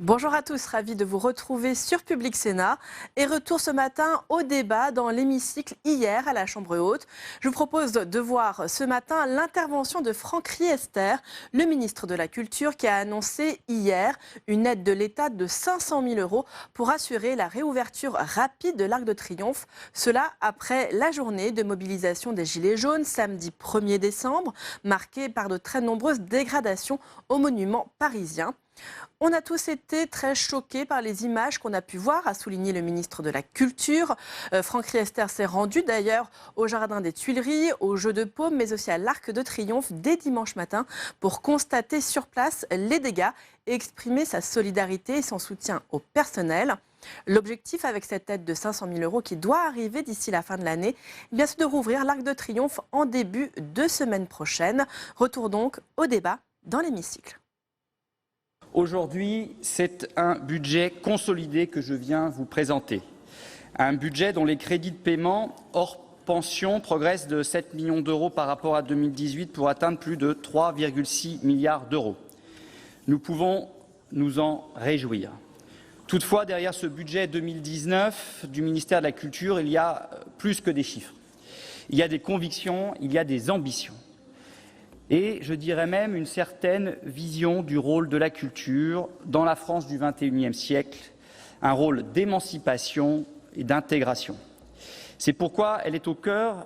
Bonjour à tous, ravi de vous retrouver sur Public Sénat et retour ce matin au débat dans l'hémicycle hier à la Chambre haute. Je vous propose de voir ce matin l'intervention de Franck Riester, le ministre de la Culture, qui a annoncé hier une aide de l'État de 500 000 € pour assurer la réouverture rapide de l'Arc de Triomphe. Cela après la journée de mobilisation des Gilets jaunes samedi 1er décembre, marquée par de très nombreuses dégradations aux monuments parisiens. On a tous été très choqués par les images qu'on a pu voir, a souligné le ministre de la Culture. Franck Riester s'est rendu d'ailleurs au Jardin des Tuileries, au Jeu de Paume, mais aussi à l'Arc de Triomphe dès dimanche matin pour constater sur place les dégâts et exprimer sa solidarité et son soutien au personnel. L'objectif avec cette aide de 500 000 € qui doit arriver d'ici la fin de l'année, c'est de rouvrir l'Arc de Triomphe en début de semaine prochaine. Retour donc au débat dans l'hémicycle. Aujourd'hui, c'est un budget consolidé que je viens vous présenter. Un budget dont les crédits de paiement hors pension progressent de 7 millions d'euros par rapport à 2018 pour atteindre plus de 3,6 milliards d'euros. Nous pouvons nous en réjouir. Toutefois, derrière ce budget 2019 du ministère de la Culture, il y a plus que des chiffres. Il y a des convictions, il y a des ambitions. Et je dirais même une certaine vision du rôle de la culture dans la France du XXIe siècle, un rôle d'émancipation et d'intégration. C'est pourquoi elle est au cœur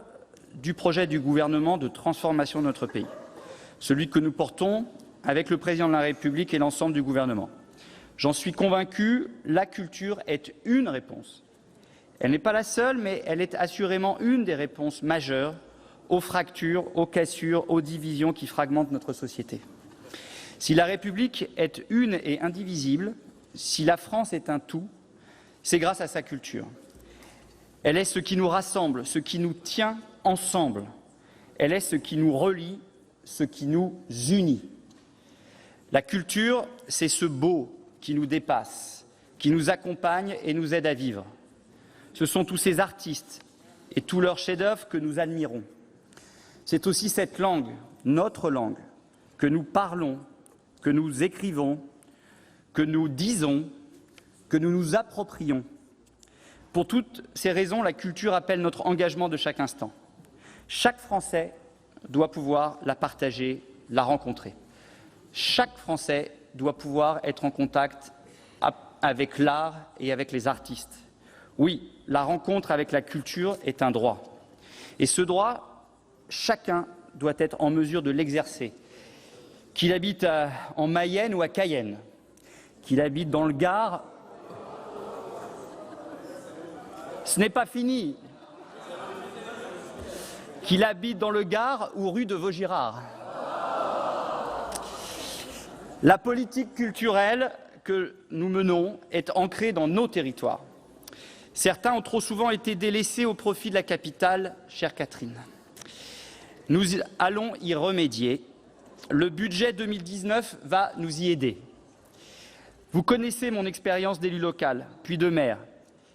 du projet du gouvernement de transformation de notre pays, celui que nous portons avec le président de la République et l'ensemble du gouvernement. J'en suis convaincu, la culture est une réponse. Elle n'est pas la seule, mais elle est assurément une des réponses majeures aux fractures, aux cassures, aux divisions qui fragmentent notre société. Si la République est une et indivisible, si la France est un tout, c'est grâce à sa culture. Elle est ce qui nous rassemble, ce qui nous tient ensemble. Elle est ce qui nous relie, ce qui nous unit. La culture, c'est ce beau qui nous dépasse, qui nous accompagne et nous aide à vivre. Ce sont tous ces artistes et tous leurs chefs-d'œuvre que nous admirons. C'est aussi cette langue, notre langue, que nous parlons, que nous écrivons, que nous disons, que nous nous approprions. Pour toutes ces raisons, la culture appelle notre engagement de chaque instant. Chaque Français doit pouvoir la partager, la rencontrer. Chaque Français doit pouvoir être en contact avec l'art et avec les artistes. Oui, la rencontre avec la culture est un droit. Et ce droit, chacun doit être en mesure de l'exercer, qu'il habite en Mayenne ou à Cayenne, qu'il habite dans le Gard. Ce n'est pas fini. Qu'il habite dans le Gard ou rue de Vaugirard. La politique culturelle que nous menons est ancrée dans nos territoires. Certains ont trop souvent été délaissés au profit de la capitale, chère Catherine. Nous allons y remédier. Le budget 2019 va nous y aider. Vous connaissez mon expérience d'élu local, puis de maire.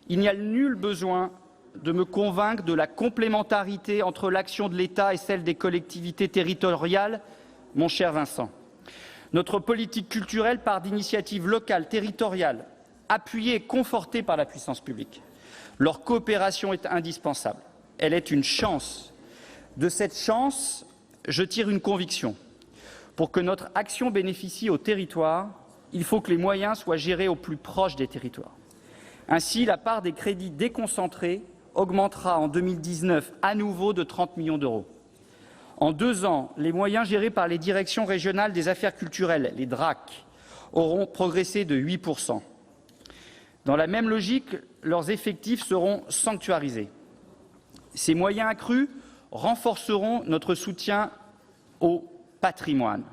Il n'y a nul besoin de me convaincre de la complémentarité entre l'action de l'État et celle des collectivités territoriales, mon cher Vincent. Notre politique culturelle part d'initiatives locales, territoriales, appuyées et confortées par la puissance publique. Leur coopération est indispensable. Elle est une chance. De cette chance, je tire une conviction. Pour que notre action bénéficie aux territoires, il faut que les moyens soient gérés au plus proche des territoires. Ainsi, la part des crédits déconcentrés augmentera en 2019 à nouveau de 30 millions d'euros. En 2 ans, les moyens gérés par les directions régionales des affaires culturelles, les DRAC, auront progressé de 8%. Dans la même logique, leurs effectifs seront sanctuarisés. Ces moyens accrus renforceront notre soutien au patrimoine.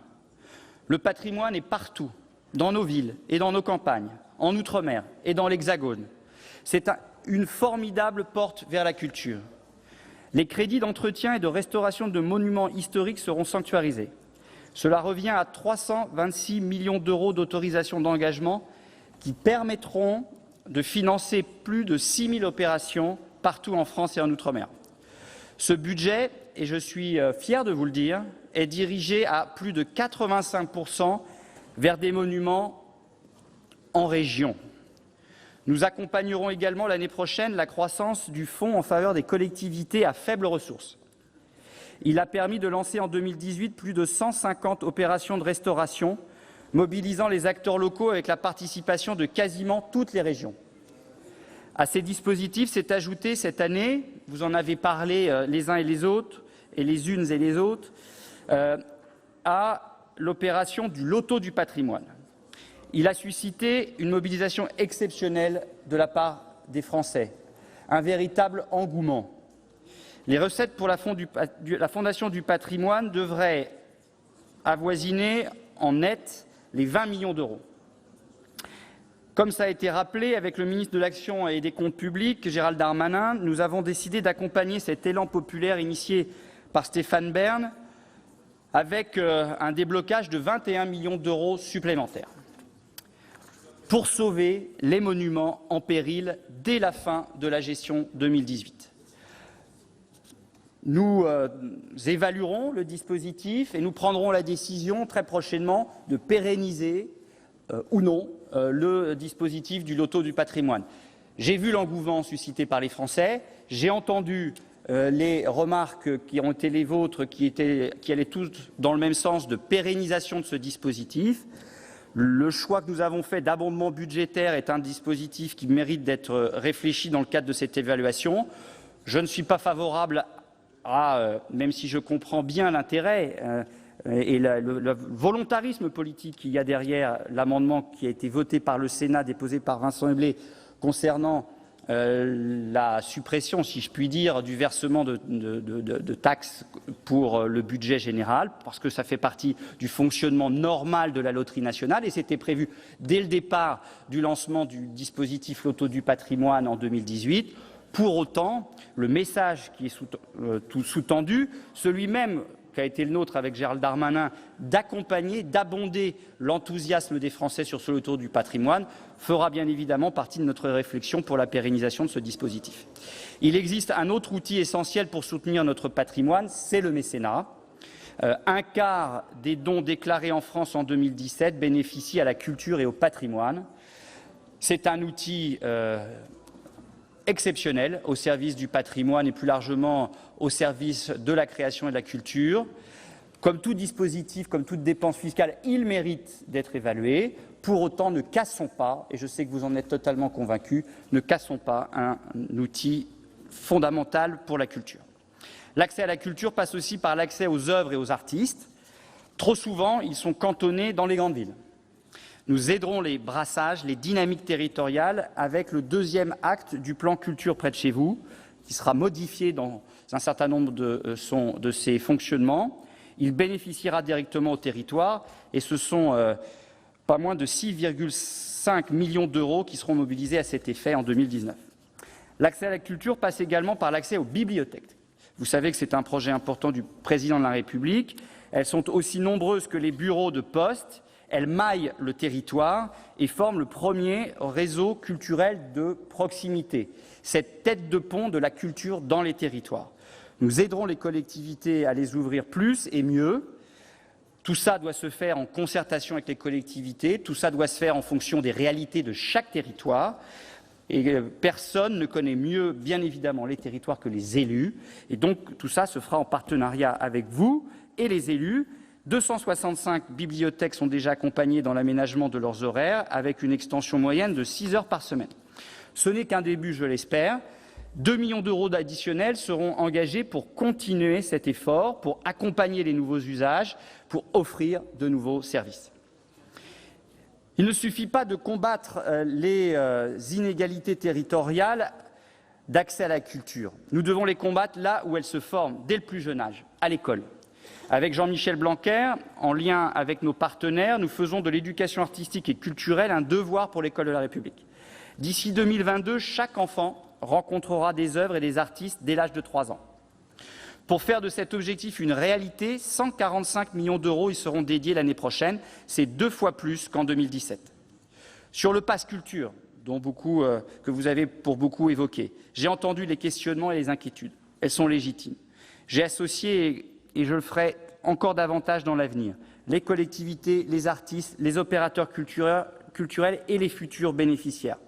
Le patrimoine est partout, dans nos villes et dans nos campagnes, en Outre-mer et dans l'Hexagone. C'est une formidable porte vers la culture. Les crédits d'entretien et de restauration de monuments historiques seront sanctuarisés. Cela revient à 326 millions d'euros d'autorisation d'engagement qui permettront de financer plus de 6 000 opérations partout en France et en Outre-mer. Ce budget, et je suis fier de vous le dire, est dirigé à plus de 85% vers des monuments en région. Nous accompagnerons également l'année prochaine la croissance du fonds en faveur des collectivités à faibles ressources. Il a permis de lancer en 2018 plus de 150 opérations de restauration, mobilisant les acteurs locaux avec la participation de quasiment toutes les régions. À ces dispositifs s'est ajouté cette année, vous en avez parlé les uns et les autres, et les unes et les autres, à l'opération du loto du patrimoine. Il a suscité une mobilisation exceptionnelle de la part des Français, un véritable engouement. Les recettes pour la Fondation du patrimoine devraient avoisiner en net les 20 millions d'euros. Comme ça a été rappelé, avec le ministre de l'Action et des Comptes publics, Gérald Darmanin, nous avons décidé d'accompagner cet élan populaire initié par Stéphane Bern avec un déblocage de 21 millions d'euros supplémentaires pour sauver les monuments en péril dès la fin de la gestion 2018. Nous évaluerons le dispositif et nous prendrons la décision très prochainement de pérenniser ou non le dispositif du loto du patrimoine. J'ai vu l'engouement suscité par les Français, j'ai entendu les remarques qui ont été les vôtres, qui allaient toutes dans le même sens de pérennisation de ce dispositif. Le choix que nous avons fait d'abondement budgétaire est un dispositif qui mérite d'être réfléchi dans le cadre de cette évaluation. Je ne suis pas favorable même si je comprends bien l'intérêt et le volontarisme politique qu'il y a derrière l'amendement qui a été voté par le Sénat, déposé par Vincent Eblé, concernant la suppression, si je puis dire, du versement de taxes pour le budget général, parce que ça fait partie du fonctionnement normal de la loterie nationale, et c'était prévu dès le départ du lancement du dispositif Loto du patrimoine en 2018. Pour autant, le message qui est sous-tendu, celui même qui a été le nôtre avec Gérald Darmanin, d'accompagner, d'abonder l'enthousiasme des Français sur ce loto du patrimoine, fera bien évidemment partie de notre réflexion pour la pérennisation de ce dispositif. Il existe un autre outil essentiel pour soutenir notre patrimoine, c'est le mécénat. Un quart des dons déclarés en France en 2017 bénéficient à la culture et au patrimoine. C'est un outil exceptionnel au service du patrimoine et plus largement au service de la création et de la culture. Comme tout dispositif, comme toute dépense fiscale, il mérite d'être évalué. Pour autant, ne cassons pas, et je sais que vous en êtes totalement convaincus, ne cassons pas un outil fondamental pour la culture. L'accès à la culture passe aussi par l'accès aux œuvres et aux artistes. Trop souvent, ils sont cantonnés dans les grandes villes. Nous aiderons les brassages, les dynamiques territoriales avec le deuxième acte du plan culture près de chez vous, qui sera modifié dans un certain nombre de ses fonctionnements. Il bénéficiera directement au territoire et ce sont pas moins de 6,5 millions d'euros qui seront mobilisés à cet effet en 2019. L'accès à la culture passe également par l'accès aux bibliothèques. Vous savez que c'est un projet important du président de la République. Elles sont aussi nombreuses que les bureaux de poste. Elles maillent le territoire et forment le premier réseau culturel de proximité, cette tête de pont de la culture dans les territoires. Nous aiderons les collectivités à les ouvrir plus et mieux. Tout ça doit se faire en concertation avec les collectivités, tout ça doit se faire en fonction des réalités de chaque territoire. Et personne ne connaît mieux, bien évidemment, les territoires que les élus. Et donc, tout ça se fera en partenariat avec vous et les élus. 265 bibliothèques sont déjà accompagnées dans l'aménagement de leurs horaires, avec une extension moyenne de 6 heures par semaine. Ce n'est qu'un début, je l'espère. 2 millions d'euros additionnels seront engagés pour continuer cet effort, pour accompagner les nouveaux usages, pour offrir de nouveaux services. Il ne suffit pas de combattre les inégalités territoriales d'accès à la culture. Nous devons les combattre là où elles se forment, dès le plus jeune âge, à l'école. Avec Jean-Michel Blanquer, en lien avec nos partenaires, nous faisons de l'éducation artistique et culturelle un devoir pour l'école de la République. D'ici 2022, chaque enfant rencontrera des œuvres et des artistes dès l'âge de 3 ans. Pour faire de cet objectif une réalité, 145 millions d'euros y seront dédiés l'année prochaine. C'est 2 fois plus qu'en 2017. Sur le pass culture, que vous avez pour beaucoup évoqué, j'ai entendu les questionnements et les inquiétudes. Elles sont légitimes. J'ai associé, et je le ferai encore davantage dans l'avenir, les collectivités, les artistes, les opérateurs culturels culturels et les futurs bénéficiaires.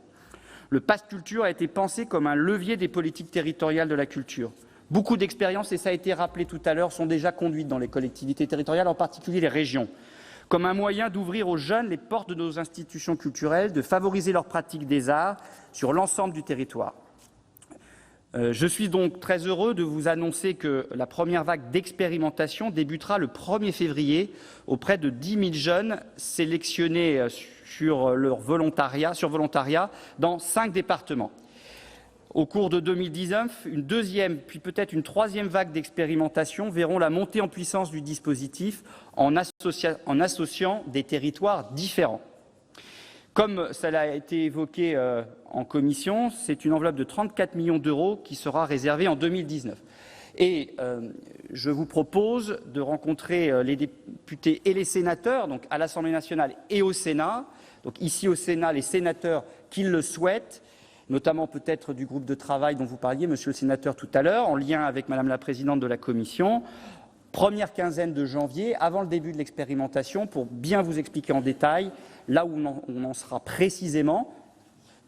Le Pass Culture a été pensé comme un levier des politiques territoriales de la culture. Beaucoup d'expériences, et ça a été rappelé tout à l'heure, sont déjà conduites dans les collectivités territoriales, en particulier les régions, comme un moyen d'ouvrir aux jeunes les portes de nos institutions culturelles, de favoriser leur pratique des arts sur l'ensemble du territoire. Je suis donc très heureux de vous annoncer que la première vague d'expérimentation débutera le 1er février auprès de 10 000 jeunes sélectionnés sur volontariat dans 5 départements. Au cours de 2019, une deuxième, puis peut-être une troisième vague d'expérimentation verront la montée en puissance du dispositif en associant des territoires différents. Comme cela a été évoqué en commission, c'est une enveloppe de 34 millions d'euros qui sera réservée en 2019. Et je vous propose de rencontrer les députés et les sénateurs, donc à l'Assemblée nationale et au Sénat. Donc ici au Sénat, les sénateurs qui le souhaitent, notamment peut-être du groupe de travail dont vous parliez, monsieur le sénateur, tout à l'heure, en lien avec madame la présidente de la commission. Première quinzaine de janvier, avant le début de l'expérimentation, pour bien vous expliquer en détail là où on en sera précisément.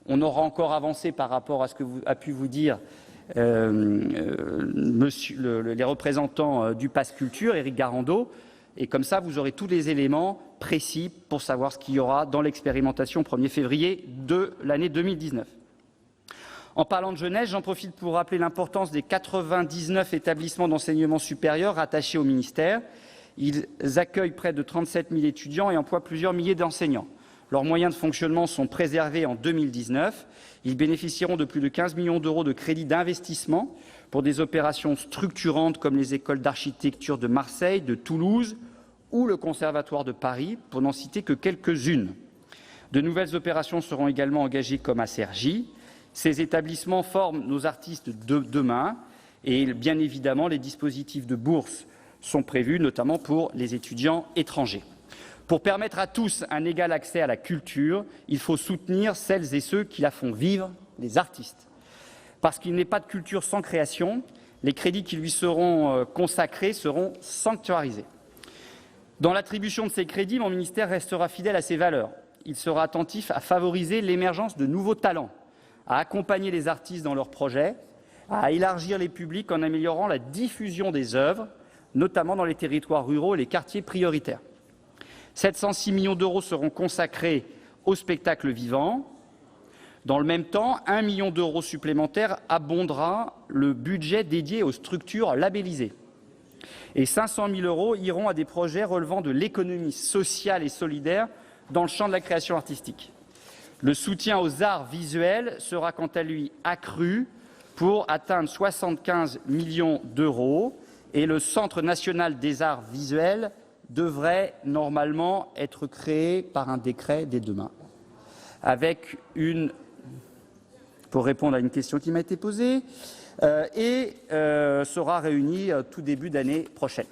On aura encore avancé par rapport à ce que a pu vous dire les représentants du Pass Culture, Éric Garando, et comme ça vous aurez tous les éléments précis pour savoir ce qu'il y aura dans l'expérimentation 1er février de l'année 2019. En parlant de jeunesse, j'en profite pour rappeler l'importance des 99 établissements d'enseignement supérieur rattachés au ministère. Ils accueillent près de 37 000 étudiants et emploient plusieurs milliers d'enseignants. Leurs moyens de fonctionnement sont préservés en 2019. Ils bénéficieront de plus de 15 millions d'euros de crédits d'investissement pour des opérations structurantes comme les écoles d'architecture de Marseille, de Toulouse ou le Conservatoire de Paris, pour n'en citer que quelques-unes. De nouvelles opérations seront également engagées comme à Cergy. Ces établissements forment nos artistes de demain et bien évidemment les dispositifs de bourse sont prévus, notamment pour les étudiants étrangers. Pour permettre à tous un égal accès à la culture, il faut soutenir celles et ceux qui la font vivre, les artistes. Parce qu'il n'est pas de culture sans création, les crédits qui lui seront consacrés seront sanctuarisés. Dans l'attribution de ces crédits, mon ministère restera fidèle à ses valeurs. Il sera attentif à favoriser l'émergence de nouveaux talents, à accompagner les artistes dans leurs projets, à élargir les publics en améliorant la diffusion des œuvres, notamment dans les territoires ruraux et les quartiers prioritaires. 706 millions d'euros seront consacrés au spectacle vivant. Dans le même temps, 1 million d'euros supplémentaires abondera le budget dédié aux structures labellisées. Et 500 000 euros iront à des projets relevant de l'économie sociale et solidaire dans le champ de la création artistique. Le soutien aux arts visuels sera quant à lui accru pour atteindre 75 millions d'euros et le Centre national des arts visuels devrait normalement être créé par un décret dès demain, pour répondre à une question qui m'a été posée, sera réuni tout début d'année prochaine.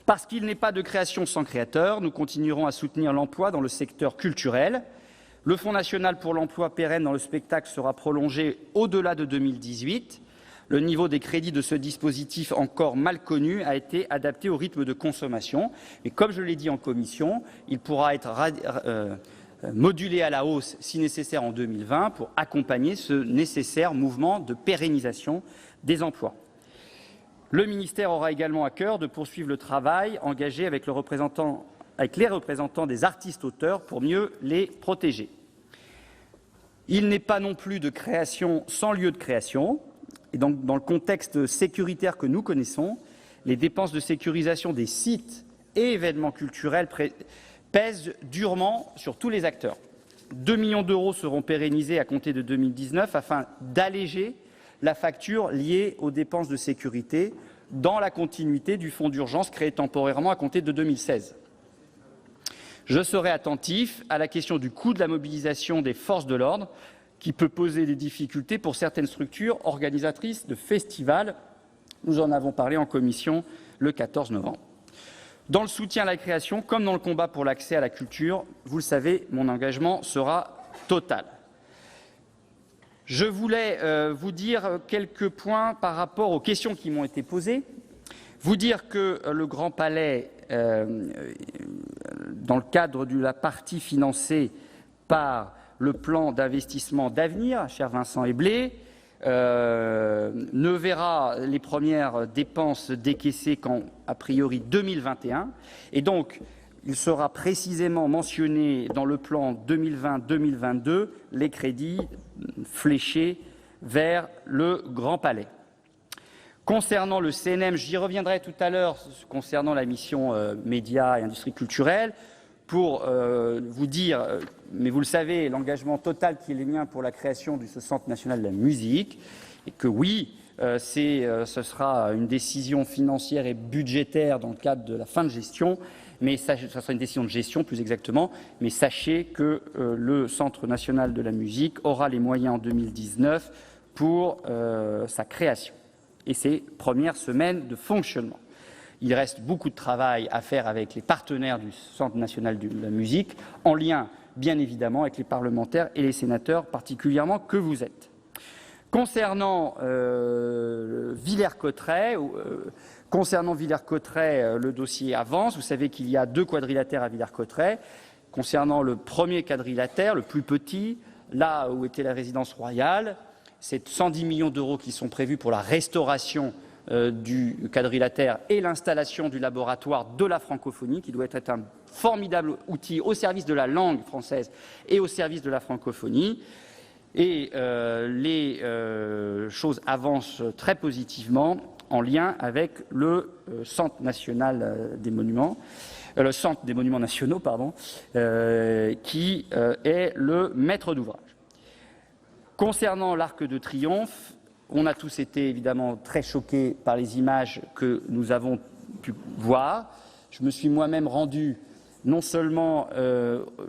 Parce qu'il n'est pas de création sans créateur, nous continuerons à soutenir l'emploi dans le secteur culturel. Le Fonds national pour l'emploi pérenne dans le spectacle sera prolongé au-delà de 2018. Le niveau des crédits de ce dispositif encore mal connu a été adapté au rythme de consommation. Mais comme je l'ai dit en commission, il pourra être modulé à la hausse si nécessaire en 2020 pour accompagner ce nécessaire mouvement de pérennisation des emplois. Le ministère aura également à cœur de poursuivre le travail engagé avec les représentants des artistes-auteurs pour mieux les protéger. Il n'est pas non plus de création sans lieu de création. Et donc, dans le contexte sécuritaire que nous connaissons, les dépenses de sécurisation des sites et événements culturels pèsent durement sur tous les acteurs. 2 millions d'euros seront pérennisés à compter de 2019 afin d'alléger la facture liée aux dépenses de sécurité dans la continuité du fonds d'urgence créé temporairement à compter de 2016. Je serai attentif à la question du coût de la mobilisation des forces de l'ordre qui peut poser des difficultés pour certaines structures organisatrices de festivals. Nous en avons parlé en commission le 14 novembre. Dans le soutien à la création, comme dans le combat pour l'accès à la culture, vous le savez, mon engagement sera total. Je voulais vous dire quelques points par rapport aux questions qui m'ont été posées. Vous dire que le Grand Palais dans le cadre de la partie financée par le plan d'investissement d'avenir, cher Vincent Eblé, ne verra les premières dépenses décaissées qu'en, a priori, 2021. Et donc, il sera précisément mentionné dans le plan 2020-2022 les crédits fléchés vers le Grand Palais. Concernant le CNM, j'y reviendrai tout à l'heure concernant la mission médias et industrie culturelle, pour vous dire, mais vous le savez, l'engagement total qui est le mien pour la création de ce Centre national de la musique, et que oui, ce sera une décision financière et budgétaire dans le cadre de la fin de gestion, mais ça sera une décision de gestion plus exactement, mais sachez que le Centre national de la musique aura les moyens en 2019 pour sa création et ses premières semaines de fonctionnement. Il reste beaucoup de travail à faire avec les partenaires du Centre national de la musique, en lien bien évidemment avec les parlementaires et les sénateurs particulièrement que vous êtes. Concernant Villers-Cotterêts, le dossier avance. Vous savez qu'il y a 2 quadrilatères à Villers-Cotterêts. Concernant le premier quadrilatère, le plus petit, là où était la résidence royale, c'est 110 millions d'euros qui sont prévus pour la restauration du quadrilatère et l'installation du laboratoire de la francophonie, qui doit être un formidable outil au service de la langue française et au service de la francophonie. Et les choses avancent très positivement en lien avec le Centre national des monuments, le Centre des monuments nationaux, qui est le maître d'ouvrage. Concernant l'Arc de Triomphe, on a tous été évidemment très choqués par les images que nous avons pu voir. Je me suis moi-même rendu non seulement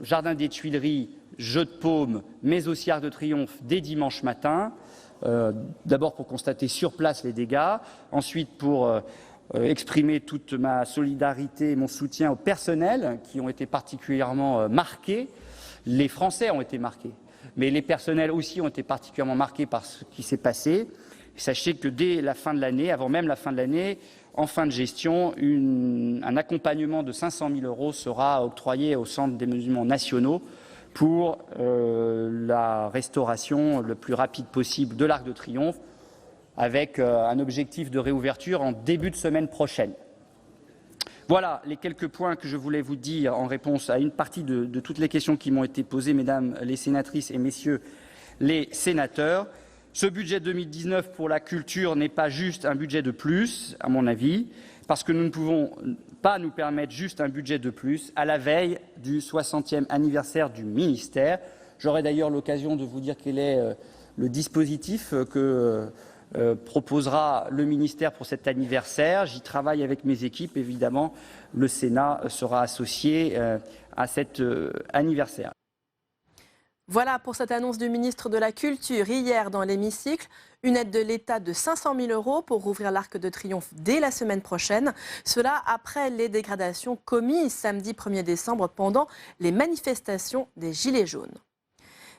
Jardin des Tuileries, Jeux de Paume, mais aussi Arc de Triomphe dès dimanche matin. D'abord pour constater sur place les dégâts, ensuite pour exprimer toute ma solidarité et mon soutien aux personnels qui ont été particulièrement marqués. Les Français ont été marqués, mais les personnels aussi ont été particulièrement marqués par ce qui s'est passé. Sachez que dès la fin de l'année, avant même la fin de l'année, en fin de gestion, un accompagnement de 500 000 € sera octroyé au Centre des monuments nationaux pour la restauration le plus rapide possible de l'Arc de Triomphe, avec un objectif de réouverture en début de semaine prochaine. Voilà les quelques points que je voulais vous dire en réponse à une partie de toutes les questions qui m'ont été posées, mesdames les sénatrices et messieurs les sénateurs. Ce budget 2019 pour la culture n'est pas juste un budget de plus, à mon avis, parce que nous ne pouvons pas nous permettre juste un budget de plus à la veille du 60e anniversaire du ministère. J'aurai d'ailleurs l'occasion de vous dire quel est le dispositif que proposera le ministère pour cet anniversaire. J'y travaille avec mes équipes. Évidemment, le Sénat sera associé à cet anniversaire. Voilà pour cette annonce du ministre de la Culture hier dans l'hémicycle. Une aide de l'État de 500 000 € pour rouvrir l'Arc de Triomphe dès la semaine prochaine. Cela après les dégradations commises samedi 1er décembre pendant les manifestations des Gilets jaunes.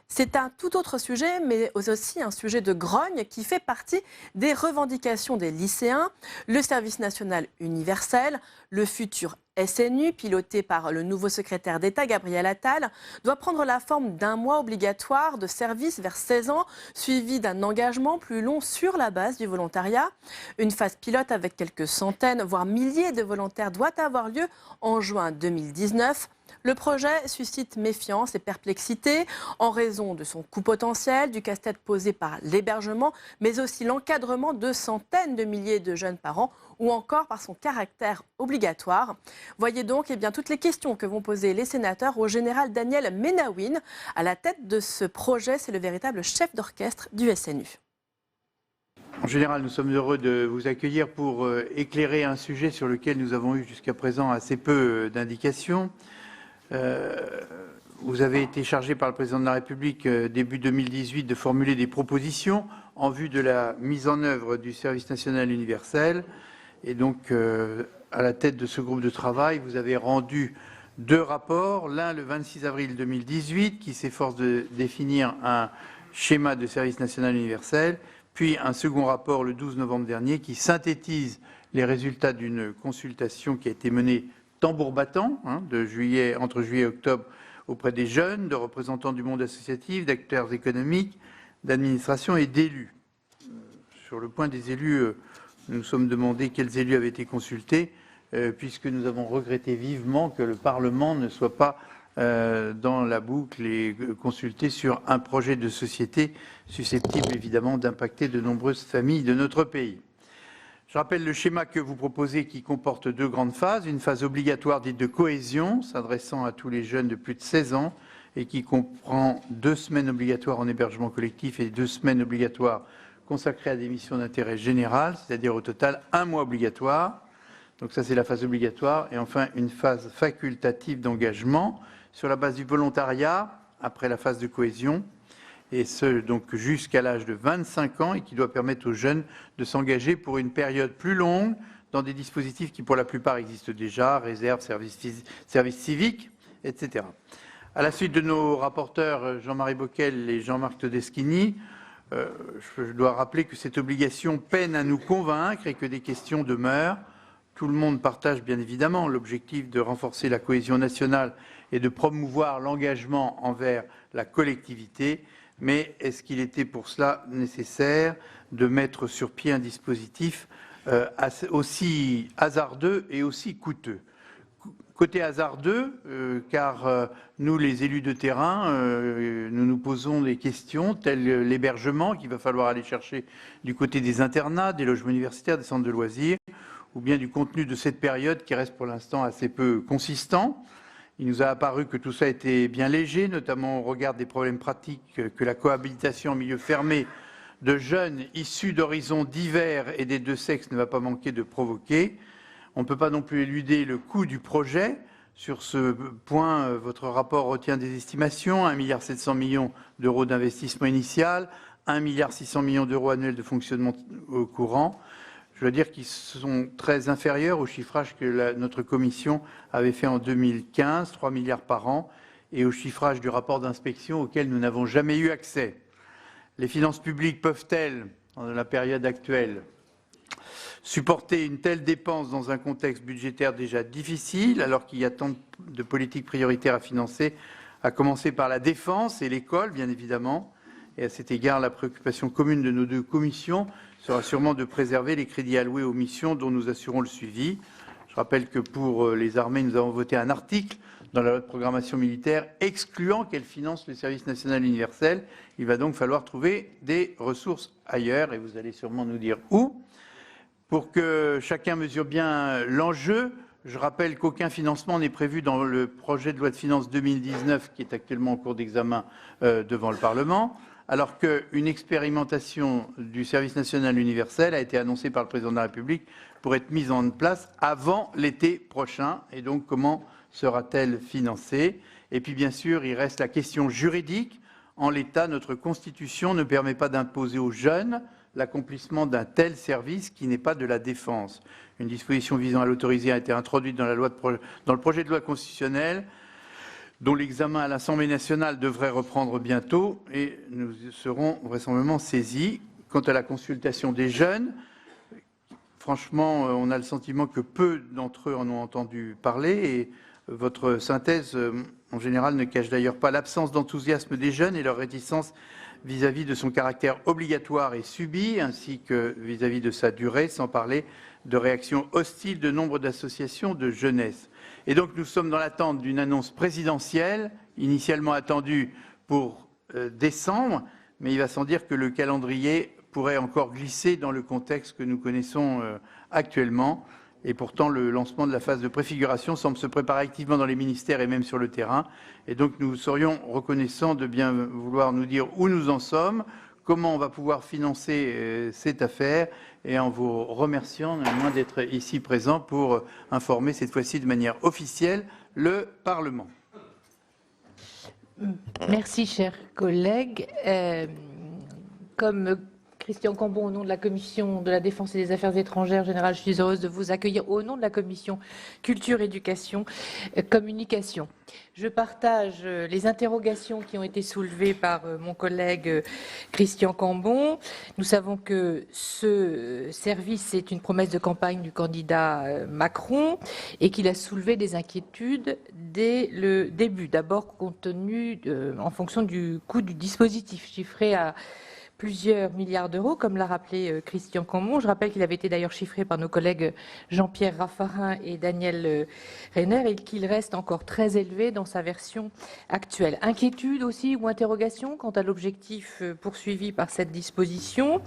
C'est un tout autre sujet, mais aussi un sujet de grogne qui fait partie des revendications des lycéens. Le service national universel, le futur SNU, piloté par le nouveau secrétaire d'État Gabriel Attal, doit prendre la forme d'un mois obligatoire de service vers 16 ans, suivi d'un engagement plus long sur la base du volontariat. Une phase pilote avec quelques centaines, voire milliers de volontaires doit avoir lieu en juin 2019. Le projet suscite méfiance et perplexité en raison de son coût potentiel, du casse-tête posé par l'hébergement, mais aussi l'encadrement de centaines de milliers de jeunes par an ou encore par son caractère obligatoire. Voyez donc toutes les questions que vont poser les sénateurs au général Daniel Ménawine. À la tête de ce projet, c'est le véritable chef d'orchestre du SNU. En général, nous sommes heureux de vous accueillir pour éclairer un sujet sur lequel nous avons eu jusqu'à présent assez peu d'indications. Vous avez été chargé par le président de la République début 2018 de formuler des propositions en vue de la mise en œuvre du service national universel. Et donc, à la tête de ce groupe de travail, vous avez rendu 2 rapports. L'un le 26 avril 2018 qui s'efforce de définir un schéma de service national universel, puis un second rapport le 12 novembre dernier qui synthétise les résultats d'une consultation qui a été menée tambour battant entre juillet et octobre auprès des jeunes, de représentants du monde associatif, d'acteurs économiques, d'administration et d'élus. Sur le point des élus, nous nous sommes demandé quels élus avaient été consultés, puisque nous avons regretté vivement que le Parlement ne soit pas dans la boucle et consulté sur un projet de société susceptible évidemment d'impacter de nombreuses familles de notre pays. Je rappelle le schéma que vous proposez qui comporte 2 grandes phases. Une phase obligatoire dite de cohésion, s'adressant à tous les jeunes de plus de 16 ans et qui comprend 2 semaines obligatoires en hébergement collectif et 2 semaines obligatoires consacrées à des missions d'intérêt général, c'est-à-dire au total 1 mois obligatoire. Donc ça, c'est la phase obligatoire. Et enfin, une phase facultative d'engagement sur la base du volontariat, après la phase de cohésion, et ce, donc jusqu'à l'âge de 25 ans, et qui doit permettre aux jeunes de s'engager pour une période plus longue dans des dispositifs qui, pour la plupart, existent déjà, réserve, service civique, etc. À la suite de nos rapporteurs Jean-Marie Bockel et Jean-Marc Todeschini, je dois rappeler que cette obligation peine à nous convaincre et que des questions demeurent. Tout le monde partage bien évidemment l'objectif de renforcer la cohésion nationale et de promouvoir l'engagement envers la collectivité, mais est-ce qu'il était pour cela nécessaire de mettre sur pied un dispositif aussi hasardeux et aussi coûteux ? Côté hasardeux, car nous, les élus de terrain, nous nous posons des questions telles l'hébergement qu'il va falloir aller chercher du côté des internats, des logements universitaires, des centres de loisirs, ou bien du contenu de cette période qui reste pour l'instant assez peu consistant. Il nous a apparu que tout ça était bien léger, notamment au regard des problèmes pratiques que la cohabitation en milieu fermé de jeunes issus d'horizons divers et des 2 sexes ne va pas manquer de provoquer. On ne peut pas non plus éluder le coût du projet. Sur ce point, votre rapport retient des estimations, 1,7 milliard d'euros d'investissement initial, 1,6 milliard d'euros annuels de fonctionnement courant. Je dois dire qu'ils sont très inférieurs au chiffrage que notre commission avait fait en 2015, 3 milliards par an, et au chiffrage du rapport d'inspection auquel nous n'avons jamais eu accès. Les finances publiques peuvent-elles, dans la période actuelle, supporter une telle dépense dans un contexte budgétaire déjà difficile, alors qu'il y a tant de politiques prioritaires à financer, à commencer par la défense et l'école, bien évidemment. Et à cet égard, la préoccupation commune de nos 2 commissions sera sûrement de préserver les crédits alloués aux missions dont nous assurons le suivi. Je rappelle que pour les armées, nous avons voté un article dans la loi de programmation militaire excluant qu'elle finance le service national universel. Il va donc falloir trouver des ressources ailleurs, et vous allez sûrement nous dire où. Pour que chacun mesure bien l'enjeu, je rappelle qu'aucun financement n'est prévu dans le projet de loi de finances 2019 qui est actuellement en cours d'examen devant le Parlement, alors qu'une expérimentation du service national universel a été annoncée par le président de la République pour être mise en place avant l'été prochain. Et donc, comment sera-t-elle financée? Et puis, bien sûr, il reste la question juridique. En l'état, notre Constitution ne permet pas d'imposer aux jeunes l'accomplissement d'un tel service qui n'est pas de la défense. Une disposition visant à l'autoriser a été introduite dans le projet de loi constitutionnelle, dont l'examen à l'Assemblée nationale devrait reprendre bientôt, et nous serons vraisemblablement saisis. Quant à la consultation des jeunes, franchement, on a le sentiment que peu d'entre eux en ont entendu parler, et votre synthèse, en général, ne cache d'ailleurs pas l'absence d'enthousiasme des jeunes et leur réticence vis-à-vis de son caractère obligatoire et subi, ainsi que vis-à-vis de sa durée, sans parler de réactions hostiles de nombre d'associations de jeunesse. Et donc nous sommes dans l'attente d'une annonce présidentielle, initialement attendue pour décembre, mais il va sans dire que le calendrier pourrait encore glisser dans le contexte que nous connaissons actuellement. Et pourtant, le lancement de la phase de préfiguration semble se préparer activement dans les ministères et même sur le terrain. Et donc, nous serions reconnaissants de bien vouloir nous dire où nous en sommes, comment on va pouvoir financer cette affaire, et en vous remerciant néanmoins d'être ici présent pour informer cette fois-ci de manière officielle le Parlement. Merci, chers collègues. Comme Christian Cambon, au nom de la Commission de la Défense et des Affaires étrangères générales, je suis heureuse de vous accueillir au nom de la Commission Culture, Éducation, Communication. Je partage les interrogations qui ont été soulevées par mon collègue Christian Cambon. Nous savons que ce service est une promesse de campagne du candidat Macron et qu'il a soulevé des inquiétudes dès le début. D'abord, compte tenu, en fonction du coût du dispositif, chiffré à plusieurs milliards d'euros, comme l'a rappelé Christian Cambon. Je rappelle qu'il avait été d'ailleurs chiffré par nos collègues Jean-Pierre Raffarin et Daniel Reiner et qu'il reste encore très élevé dans sa version actuelle. Inquiétude aussi ou interrogation quant à l'objectif poursuivi par cette disposition.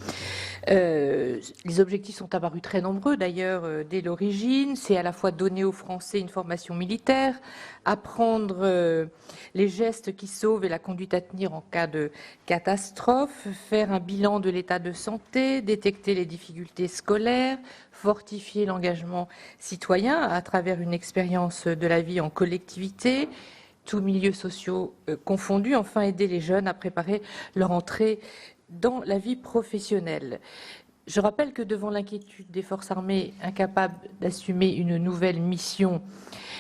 Les objectifs sont apparus très nombreux d'ailleurs dès l'origine. C'est à la fois donner aux Français une formation militaire, apprendre les gestes qui sauvent et la conduite à tenir en cas de catastrophe, faire un bilan de l'état de santé, détecter les difficultés scolaires, fortifier l'engagement citoyen à travers une expérience de la vie en collectivité, tous milieux sociaux confondus, enfin aider les jeunes à préparer leur entrée dans la vie professionnelle. Je rappelle que devant l'inquiétude des forces armées incapables d'assumer une nouvelle mission,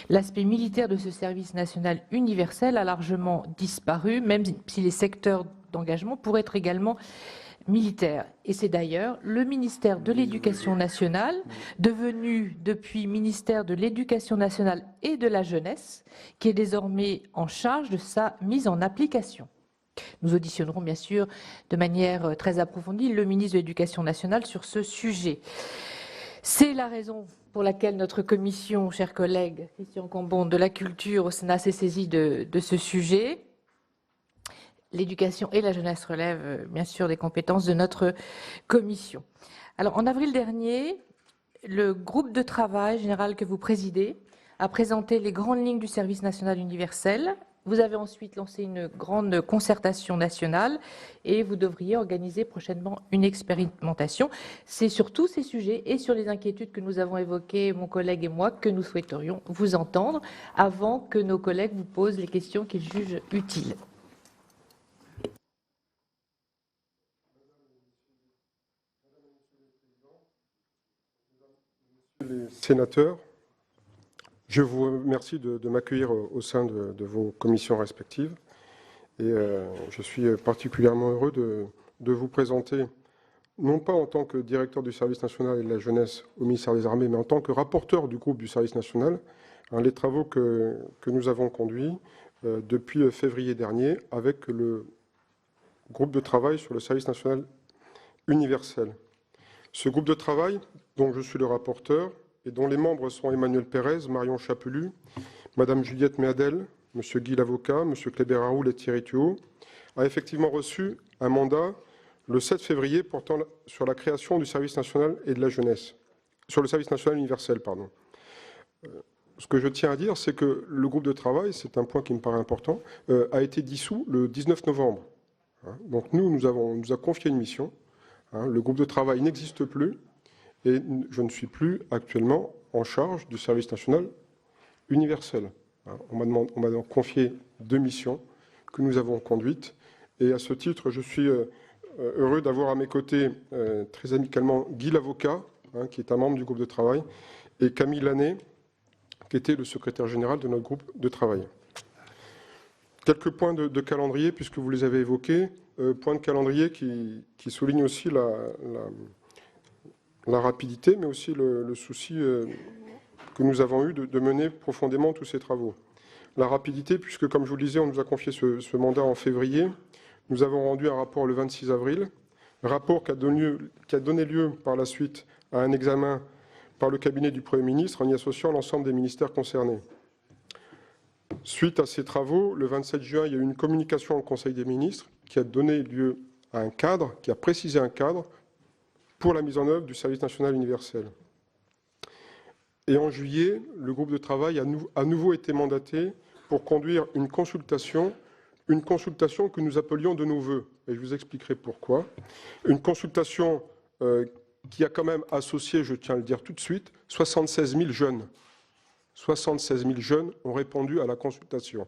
l'aspect militaire de ce service national universel a largement disparu, même si les secteurs d'engagement pourraient être également militaires. Et c'est d'ailleurs le ministère de l'Éducation nationale, devenu depuis ministère de l'Éducation nationale et de la jeunesse, qui est désormais en charge de sa mise en application. Nous auditionnerons bien sûr de manière très approfondie le ministre de l'Éducation nationale sur ce sujet. C'est la raison pour laquelle notre commission, chers collègues, Christian Cambon, de la culture au Sénat s'est saisie de ce sujet. L'éducation et la jeunesse relèvent bien sûr des compétences de notre commission. Alors en avril dernier, le groupe de travail général que vous présidez a présenté les grandes lignes du service national universel. Vous avez ensuite lancé une grande concertation nationale et vous devriez organiser prochainement une expérimentation. C'est sur tous ces sujets et sur les inquiétudes que nous avons évoquées, mon collègue et moi, que nous souhaiterions vous entendre avant que nos collègues vous posent les questions qu'ils jugent utiles. Les sénateurs, je vous remercie de m'accueillir au sein de vos commissions respectives et je suis particulièrement heureux de vous présenter, non pas en tant que directeur du service national et de la jeunesse au ministère des Armées, mais en tant que rapporteur du groupe du service national, les travaux que nous avons conduits depuis février dernier avec le groupe de travail sur le service national universel. Ce groupe de travail, dont je suis le rapporteur, et dont les membres sont Emmanuel Pérez, Marion Chapelu, Madame Juliette Méadel, Monsieur Guy Lavocat, Monsieur Kléber Raoul et Thierry Thuot, a effectivement reçu un mandat le 7 février portant sur la création du service national et de la jeunesse, sur le service national universel, pardon. Ce que je tiens à dire, c'est que le groupe de travail, c'est un point qui me paraît important, a été dissous le 19 novembre. Donc on nous a confié une mission. Le groupe de travail n'existe plus. Et je ne suis plus actuellement en charge du service national universel. On m'a donc confié 2 missions que nous avons conduites. Et à ce titre, je suis heureux d'avoir à mes côtés très amicalement Guy Lavocat, qui est un membre du groupe de travail, et Camille Lannet, qui était le secrétaire général de notre groupe de travail. Quelques points de calendrier, puisque vous les avez évoqués. Point de calendrier qui souligne aussi la rapidité, mais aussi le souci que nous avons eu de mener profondément tous ces travaux. La rapidité, puisque, comme je vous le disais, on nous a confié ce mandat en février. Nous avons rendu un rapport le 26 avril, rapport qui a donné lieu par la suite à un examen par le cabinet du Premier ministre en y associant l'ensemble des ministères concernés. Suite à ces travaux, le 27 juin, il y a eu une communication au Conseil des ministres qui a donné lieu à un cadre, qui a précisé un cadre pour la mise en œuvre du service national universel. Et en juillet, le groupe de travail a à nouveau été mandaté pour conduire une consultation que nous appelions de nos vœux. Et je vous expliquerai pourquoi. Une consultation qui a quand même associé, je tiens à le dire tout de suite, 76 000 jeunes. 76 000 jeunes ont répondu à la consultation.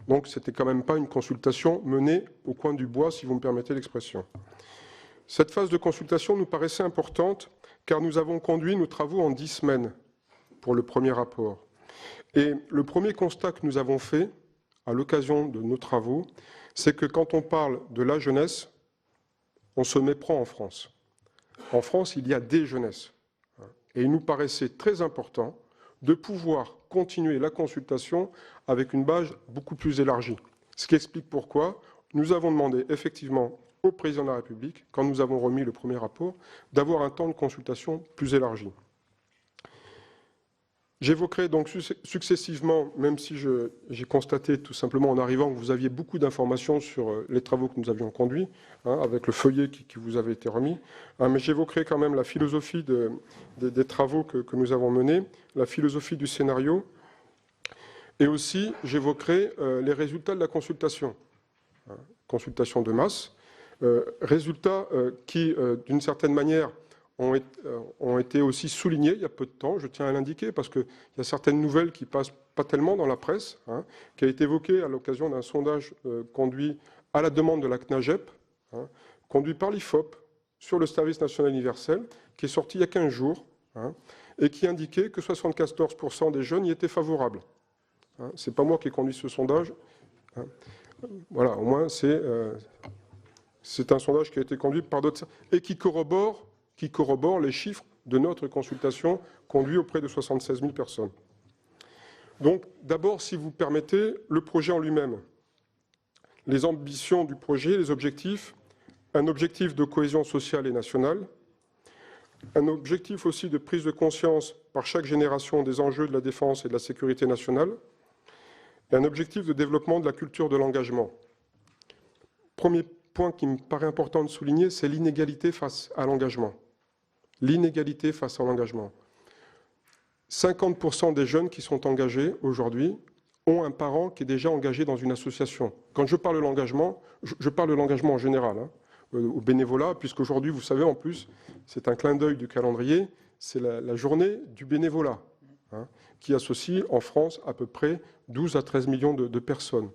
Donc, ce n'était quand même pas une consultation menée au coin du bois, si vous me permettez l'expression. Cette phase de consultation nous paraissait importante car nous avons conduit nos travaux en 10 semaines pour le premier rapport. Et le premier constat que nous avons fait à l'occasion de nos travaux, c'est que quand on parle de la jeunesse, on se méprend en France. En France, il y a des jeunesses. Et il nous paraissait très important de pouvoir continuer la consultation avec une base beaucoup plus élargie. Ce qui explique pourquoi nous avons demandé effectivement au Président de la République, quand nous avons remis le premier rapport, d'avoir un temps de consultation plus élargi. J'évoquerai donc successivement, même si j'ai constaté tout simplement en arrivant que vous aviez beaucoup d'informations sur les travaux que nous avions conduits, avec le feuillet qui vous avait été remis, mais j'évoquerai quand même la philosophie des travaux que nous avons menés, la philosophie du scénario, et aussi j'évoquerai les résultats de la consultation, consultation de masse, résultats qui, d'une certaine manière, ont été aussi soulignés il y a peu de temps, je tiens à l'indiquer, parce qu'il y a certaines nouvelles qui passent pas tellement dans la presse, qui a été évoquée à l'occasion d'un sondage conduit à la demande de la CNAGEP, conduit par l'IFOP sur le service national universel, qui est sorti il y a 15 jours, et qui indiquait que 74% des jeunes y étaient favorables. Ce n'est pas moi qui ai conduit ce sondage. Voilà, au moins c'est un sondage qui a été conduit par d'autres et qui corrobore les chiffres de notre consultation conduite auprès de 76 000 personnes. Donc, d'abord, si vous permettez, le projet en lui-même. Les ambitions du projet, les objectifs, un objectif de cohésion sociale et nationale, un objectif aussi de prise de conscience par chaque génération des enjeux de la défense et de la sécurité nationale, et un objectif de développement de la culture de l'engagement. Premier point qui me paraît important de souligner, c'est l'inégalité face à l'engagement. L'inégalité face à l'engagement. 50% des jeunes qui sont engagés aujourd'hui ont un parent qui est déjà engagé dans une association. Quand je parle de l'engagement, je parle de l'engagement en général, au bénévolat, puisqu'aujourd'hui, vous savez, en plus, c'est un clin d'œil du calendrier, c'est la journée du bénévolat, qui associe en France à peu près 12 à 13 millions de personnes.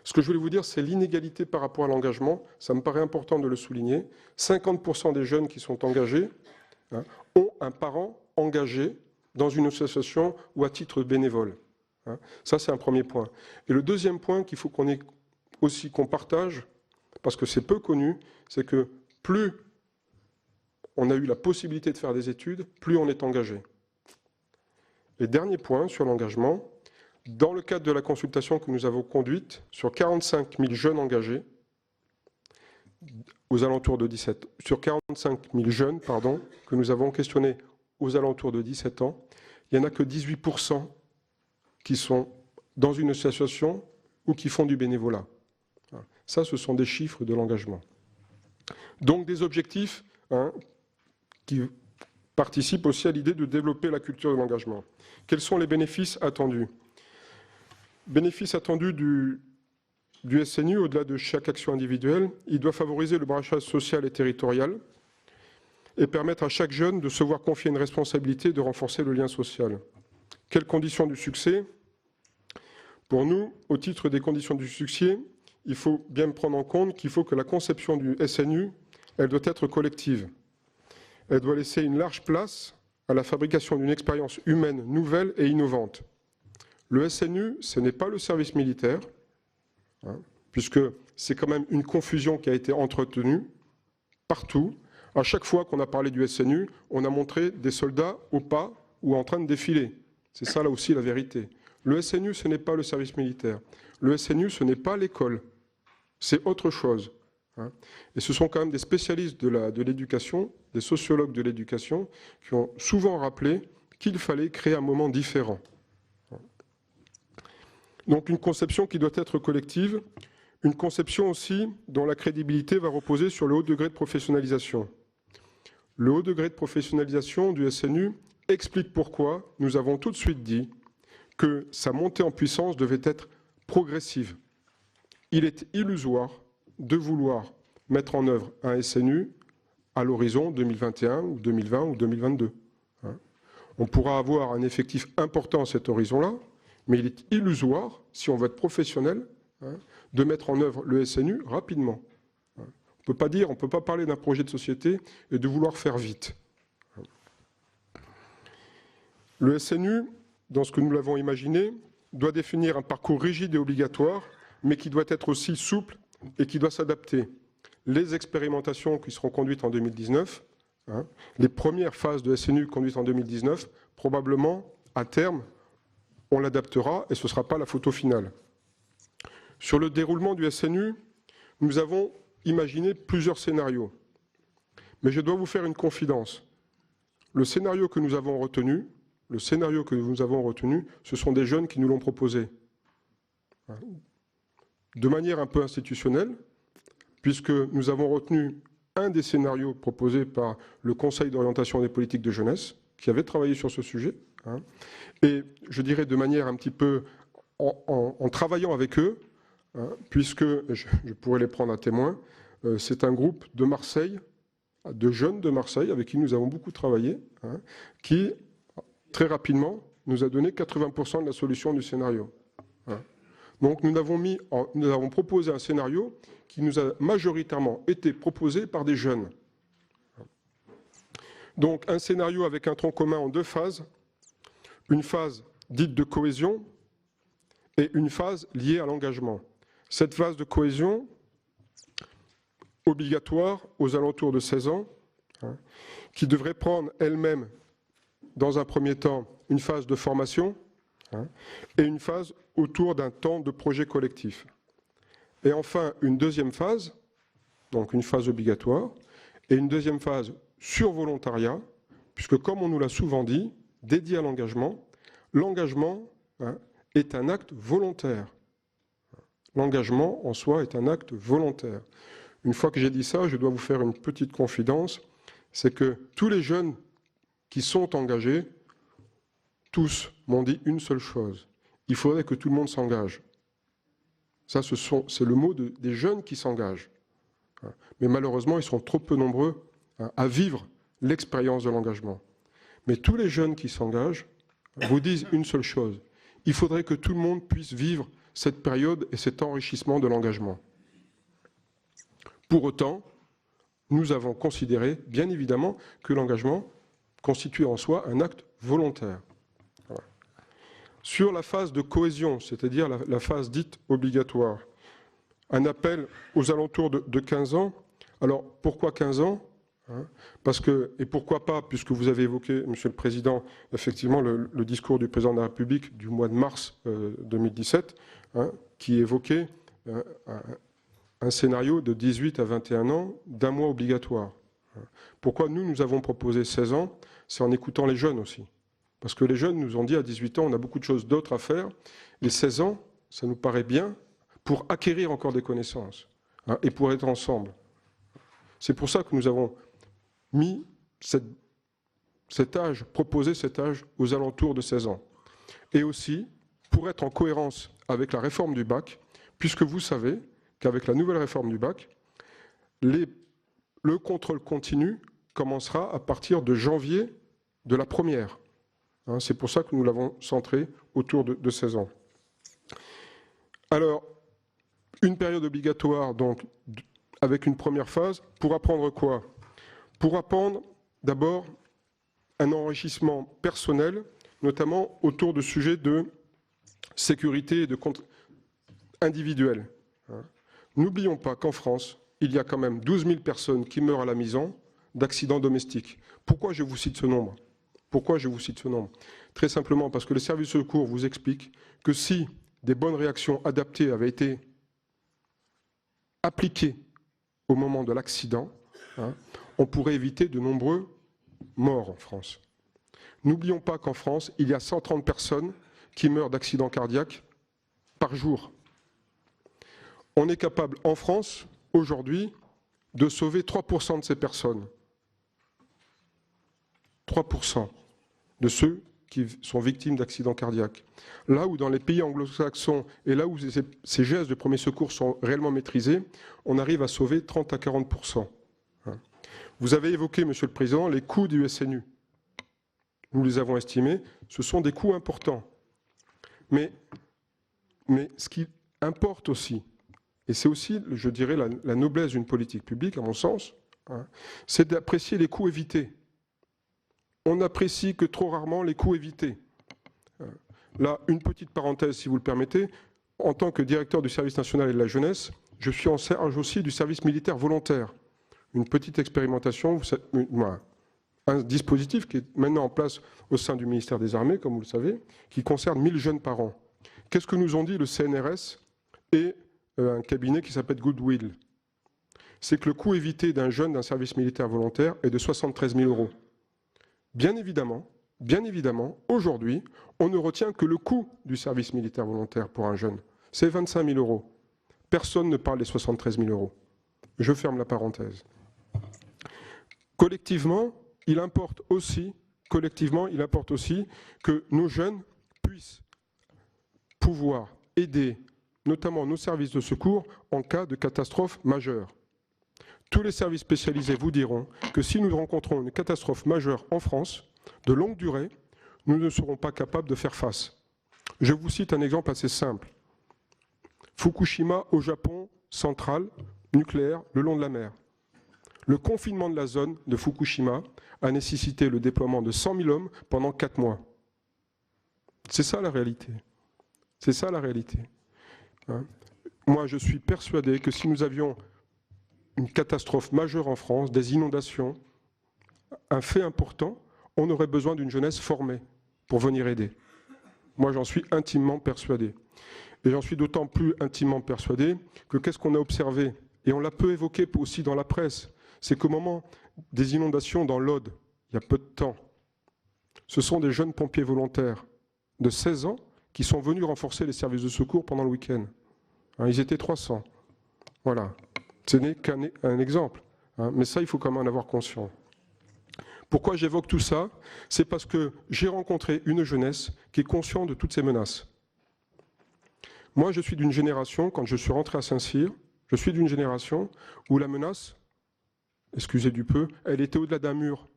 Ce que je voulais vous dire, c'est l'inégalité par rapport à l'engagement. Ça me paraît important de le souligner. 50% des jeunes qui sont engagés ont un parent engagé dans une association ou à titre bénévole. Ça, c'est un premier point. Et le deuxième point qu'il faut qu'on partage, parce que c'est peu connu, c'est que plus on a eu la possibilité de faire des études, plus on est engagé. Et dernier point sur l'engagement, dans le cadre de la consultation que nous avons conduite, sur 45 000 jeunes engagés, aux alentours de 17, sur 45 000 jeunes, que nous avons questionnés aux alentours de 17 ans, il n'y en a que 18% qui sont dans une association ou qui font du bénévolat. Ça, ce sont des chiffres de l'engagement. Donc des objectifs qui participent aussi à l'idée de développer la culture de l'engagement. Quels sont les bénéfices attendus ? Bénéfice attendu du SNU, au-delà de chaque action individuelle, il doit favoriser le brassage social et territorial et permettre à chaque jeune de se voir confier une responsabilité de renforcer le lien social. Quelles conditions du succès ? Pour nous, au titre des conditions du succès, il faut bien prendre en compte qu'il faut que la conception du SNU, elle doit être collective. Elle doit laisser une large place à la fabrication d'une expérience humaine nouvelle et innovante. Le SNU, ce n'est pas le service militaire, puisque c'est quand même une confusion qui a été entretenue partout. À chaque fois qu'on a parlé du SNU, on a montré des soldats au pas ou en train de défiler. C'est ça là aussi la vérité. Le SNU, ce n'est pas le service militaire. Le SNU, ce n'est pas l'école. C'est autre chose. Et ce sont quand même des spécialistes de l'éducation, des sociologues de l'éducation, qui ont souvent rappelé qu'il fallait créer un moment différent. Donc une conception qui doit être collective, une conception aussi dont la crédibilité va reposer sur le haut degré de professionnalisation. Le haut degré de professionnalisation du SNU explique pourquoi nous avons tout de suite dit que sa montée en puissance devait être progressive. Il est illusoire de vouloir mettre en œuvre un SNU à l'horizon 2021 ou 2020 ou 2022. On pourra avoir un effectif important à cet horizon-là, mais il est illusoire, si on veut être professionnel, de mettre en œuvre le SNU rapidement. On ne peut pas parler d'un projet de société et de vouloir faire vite. Le SNU, dans ce que nous l'avons imaginé, doit définir un parcours rigide et obligatoire, mais qui doit être aussi souple et qui doit s'adapter. Les expérimentations qui seront conduites en 2019, les premières phases de SNU conduites en 2019, probablement, à terme, on l'adaptera et ce ne sera pas la photo finale. Sur le déroulement du SNU, nous avons imaginé plusieurs scénarios. Mais je dois vous faire une confidence. Le scénario que nous avons retenu, ce sont des jeunes qui nous l'ont proposé. De manière un peu institutionnelle, puisque nous avons retenu un des scénarios proposés par le Conseil d'orientation des politiques de jeunesse, qui avait travaillé sur ce sujet, et je dirais de manière un petit peu en travaillant avec eux, puisque je pourrais les prendre à témoin, c'est un groupe de Marseille, de jeunes de Marseille, avec qui nous avons beaucoup travaillé, qui, très rapidement, nous a donné 80% de la solution du scénario. Donc nous avons proposé un scénario qui nous a majoritairement été proposé par des jeunes. Donc un scénario avec un tronc commun en deux phases, une phase dite de cohésion et une phase liée à l'engagement. Cette phase de cohésion, obligatoire aux alentours de 16 ans, qui devrait prendre elle-même, dans un premier temps, une phase de formation et une phase autour d'un temps de projet collectif. Et enfin, une deuxième phase, donc une phase obligatoire, et une deuxième phase sur volontariat, puisque comme on nous l'a souvent dit, dédié à l'engagement, l'engagement est un acte volontaire. L'engagement en soi est un acte volontaire. Une fois que j'ai dit ça, je dois vous faire une petite confidence, c'est que tous les jeunes qui sont engagés, tous m'ont dit une seule chose, il faudrait que tout le monde s'engage. Ça, c'est le mot des jeunes qui s'engagent. Mais malheureusement, ils sont trop peu nombreux à vivre l'expérience de l'engagement. Mais tous les jeunes qui s'engagent vous disent une seule chose, il faudrait que tout le monde puisse vivre cette période et cet enrichissement de l'engagement. Pour autant, nous avons considéré, bien évidemment, que l'engagement constituait en soi un acte volontaire. Voilà. Sur la phase de cohésion, c'est-à-dire la phase dite obligatoire, un appel aux alentours de 15 ans. Alors, pourquoi 15 ans ? Parce que, et pourquoi pas, puisque vous avez évoqué, Monsieur le Président, effectivement le discours du Président de la République du mois de mars 2017, qui évoquait un scénario de 18 à 21 ans d'un mois obligatoire. Pourquoi nous avons proposé 16 ans? C'est en écoutant les jeunes aussi. Parce que les jeunes nous ont dit à 18 ans, on a beaucoup de choses d'autres à faire, et 16 ans, ça nous paraît bien pour acquérir encore des connaissances et pour être ensemble. C'est pour ça que nous avons mis cet âge, proposé cet âge aux alentours de 16 ans. Et aussi, pour être en cohérence avec la réforme du bac, puisque vous savez qu'avec la nouvelle réforme du bac, le contrôle continu commencera à partir de janvier de la première. C'est pour ça que nous l'avons centré autour de 16 ans. Alors, une période obligatoire, donc, avec une première phase, pour apprendre quoi? Pour apprendre d'abord un enrichissement personnel, notamment autour de sujets de sécurité et de compte individuel. N'oublions pas qu'en France, il y a quand même 12 000 personnes qui meurent à la maison d'accidents domestiques. Pourquoi je vous cite ce nombre? Pourquoi je vous cite ce nombre? Très simplement parce que le service de secours vous explique que si des bonnes réactions adaptées avaient été appliquées au moment de l'accident, on pourrait éviter de nombreux morts en France. N'oublions pas qu'en France, il y a 130 personnes qui meurent d'accidents cardiaques par jour. On est capable, en France, aujourd'hui, de sauver 3% de ces personnes. 3% de ceux qui sont victimes d'accidents cardiaques. Là où dans les pays anglo-saxons et là où ces gestes de premier secours sont réellement maîtrisés, on arrive à sauver 30 à 40%. Vous avez évoqué, Monsieur le Président, les coûts du SNU. Nous les avons estimés, ce sont des coûts importants. Mais ce qui importe aussi, et c'est aussi, je dirais, la noblesse d'une politique publique, à mon sens, hein, c'est d'apprécier les coûts évités. On n'apprécie que trop rarement les coûts évités. Là, une petite parenthèse, si vous le permettez. En tant que directeur du service national et de la jeunesse, je suis en charge aussi du service militaire volontaire. Une petite expérimentation, un dispositif qui est maintenant en place au sein du ministère des Armées, comme vous le savez, qui concerne 1000 jeunes par an. Qu'est-ce que nous ont dit le CNRS et un cabinet qui s'appelle Goodwill? C'est que le coût évité d'un jeune d'un service militaire volontaire est de 73 000 €. Bien évidemment, aujourd'hui, on ne retient que le coût du service militaire volontaire pour un jeune. C'est 25 000 €. Personne ne parle des 73 000 €. Je ferme la parenthèse. Collectivement, il importe aussi que nos jeunes puissent pouvoir aider, notamment nos services de secours, en cas de catastrophe majeure. Tous les services spécialisés vous diront que si nous rencontrons une catastrophe majeure en France, de longue durée, nous ne serons pas capables de faire face. Je vous cite un exemple assez simple. Fukushima au Japon central, nucléaire, le long de la mer. Le confinement de la zone de Fukushima a nécessité le déploiement de 100 000 hommes pendant 4 mois. C'est ça la réalité. C'est ça la réalité. Hein? Moi, je suis persuadé que si nous avions une catastrophe majeure en France, des inondations, un fait important, on aurait besoin d'une jeunesse formée pour venir aider. Moi, j'en suis intimement persuadé. Et j'en suis d'autant plus intimement persuadé que qu'est-ce qu'on a observé, et on l'a peu évoqué aussi dans la presse, c'est qu'au moment des inondations dans l'Aude, il y a peu de temps, ce sont des jeunes pompiers volontaires de 16 ans qui sont venus renforcer les services de secours pendant le week-end. Hein, ils étaient 300. Voilà. Ce n'est qu'un exemple. Hein, mais ça, il faut quand même en avoir conscience. Pourquoi j'évoque tout ça? C'est parce que j'ai rencontré une jeunesse qui est consciente de toutes ces menaces. Moi, je suis d'une génération, quand je suis rentré à Saint-Cyr, je suis d'une génération où la menace, excusez du peu, elle était au-delà d'un mur.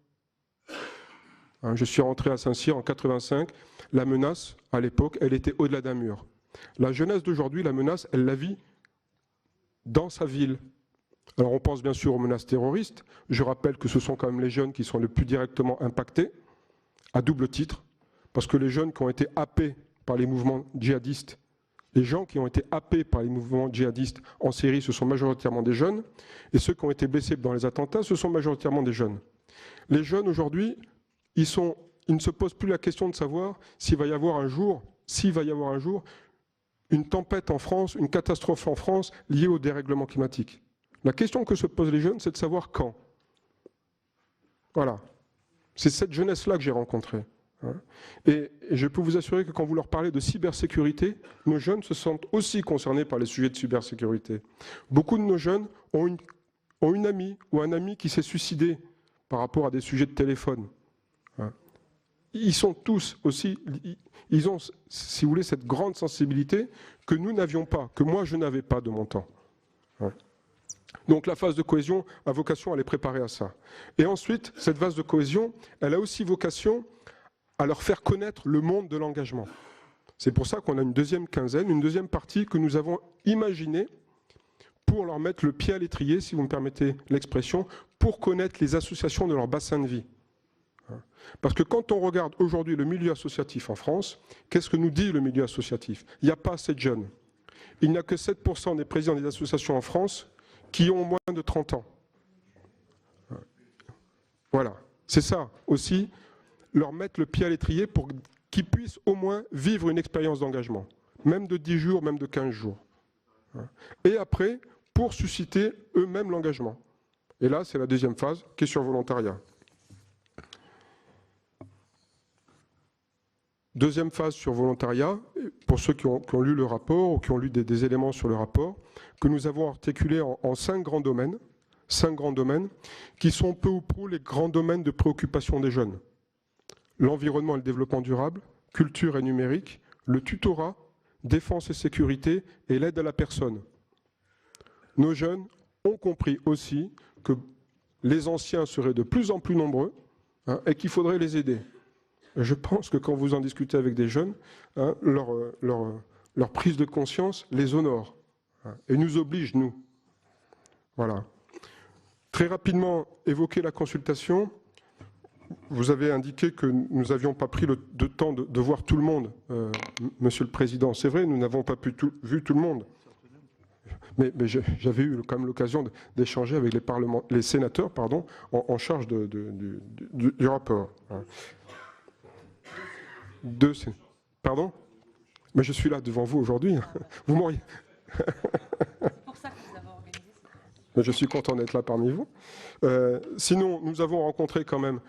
Hein, je suis rentré à Saint-Cyr en 85, la menace, à l'époque, elle était au-delà d'un mur. La jeunesse d'aujourd'hui, la menace, elle la vit dans sa ville. Alors on pense bien sûr aux menaces terroristes. Je rappelle que ce sont quand même les jeunes qui sont le plus directement impactés, à double titre, parce que les jeunes qui ont été happés par les mouvements djihadistes, les gens qui ont été happés par les mouvements djihadistes en Syrie, ce sont majoritairement des jeunes, et ceux qui ont été blessés dans les attentats, ce sont majoritairement des jeunes. Les jeunes aujourd'hui, ils ne se posent plus la question de savoir s'il va y avoir un jour une tempête en France, une catastrophe en France liée au dérèglement climatique. La question que se posent les jeunes, c'est de savoir quand. Voilà. C'est cette jeunesse-là que j'ai rencontrée. Et je peux vous assurer que quand vous leur parlez de cybersécurité, nos jeunes se sentent aussi concernés par les sujets de cybersécurité. Beaucoup de nos jeunes ont une amie ou un ami qui s'est suicidé par rapport à des sujets de téléphone. Ils sont tous aussi, ils ont, si vous voulez, cette grande sensibilité que nous n'avions pas, que moi je n'avais pas de mon temps. Donc la phase de cohésion a vocation à les préparer à ça. Et ensuite, cette phase de cohésion, elle a aussi vocation à leur faire connaître le monde de l'engagement. C'est pour ça qu'on a une deuxième quinzaine, une deuxième partie que nous avons imaginée pour leur mettre le pied à l'étrier, si vous me permettez l'expression, pour connaître les associations de leur bassin de vie. Parce que quand on regarde aujourd'hui le milieu associatif en France, qu'est-ce que nous dit le milieu associatif? Il n'y a pas assez de jeunes. Il n'y a que 7% des présidents des associations en France qui ont moins de 30 ans. Voilà, c'est ça aussi, leur mettre le pied à l'étrier pour qu'ils puissent au moins vivre une expérience d'engagement, même de 10 jours, même de 15 jours. Et après, pour susciter eux-mêmes l'engagement. Et là, c'est la deuxième phase, qui est sur volontariat. Deuxième phase sur volontariat, pour ceux qui ont lu le rapport ou qui ont lu des éléments sur le rapport, que nous avons articulé en 5 grands domaines, qui sont peu ou prou les grands domaines de préoccupation des jeunes. L'environnement et le développement durable, culture et numérique, le tutorat, défense et sécurité et l'aide à la personne. Nos jeunes ont compris aussi que les anciens seraient de plus en plus nombreux et qu'il faudrait les aider. Je pense que quand vous en discutez avec des jeunes, leur prise de conscience les honore. et nous oblige, nous. Voilà. Très rapidement, évoquer la consultation. Vous avez indiqué que nous n'avions pas pris le temps de voir tout le monde, Monsieur le Président. C'est vrai, nous n'avons pas vu tout le monde. Mais j'avais eu quand même l'occasion d'échanger avec les sénateurs en charge du rapport. Pardon ? Mais je suis là devant vous aujourd'hui. Vous m'auriez... C'est pour ça que nous avons organisé ça. Je suis content d'être là parmi vous. Sinon, nous avons rencontré quand même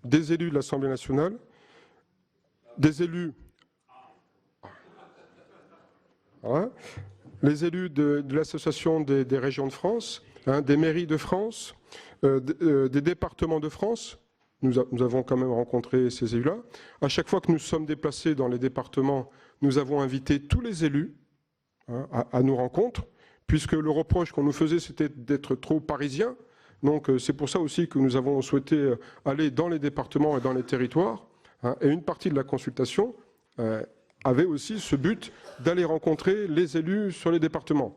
des élus de l'Assemblée nationale, des élus... Voilà. Les élus de l'Association des régions de France, des mairies de France, des départements de France. Nous avons quand même rencontré ces élus-là. À chaque fois que nous sommes déplacés dans les départements, nous avons invité tous les élus à nos rencontres, puisque le reproche qu'on nous faisait, c'était d'être trop parisiens. Donc c'est pour ça aussi que nous avons souhaité aller dans les départements et dans les territoires. Et une partie de la consultation avait aussi ce but d'aller rencontrer les élus sur les départements.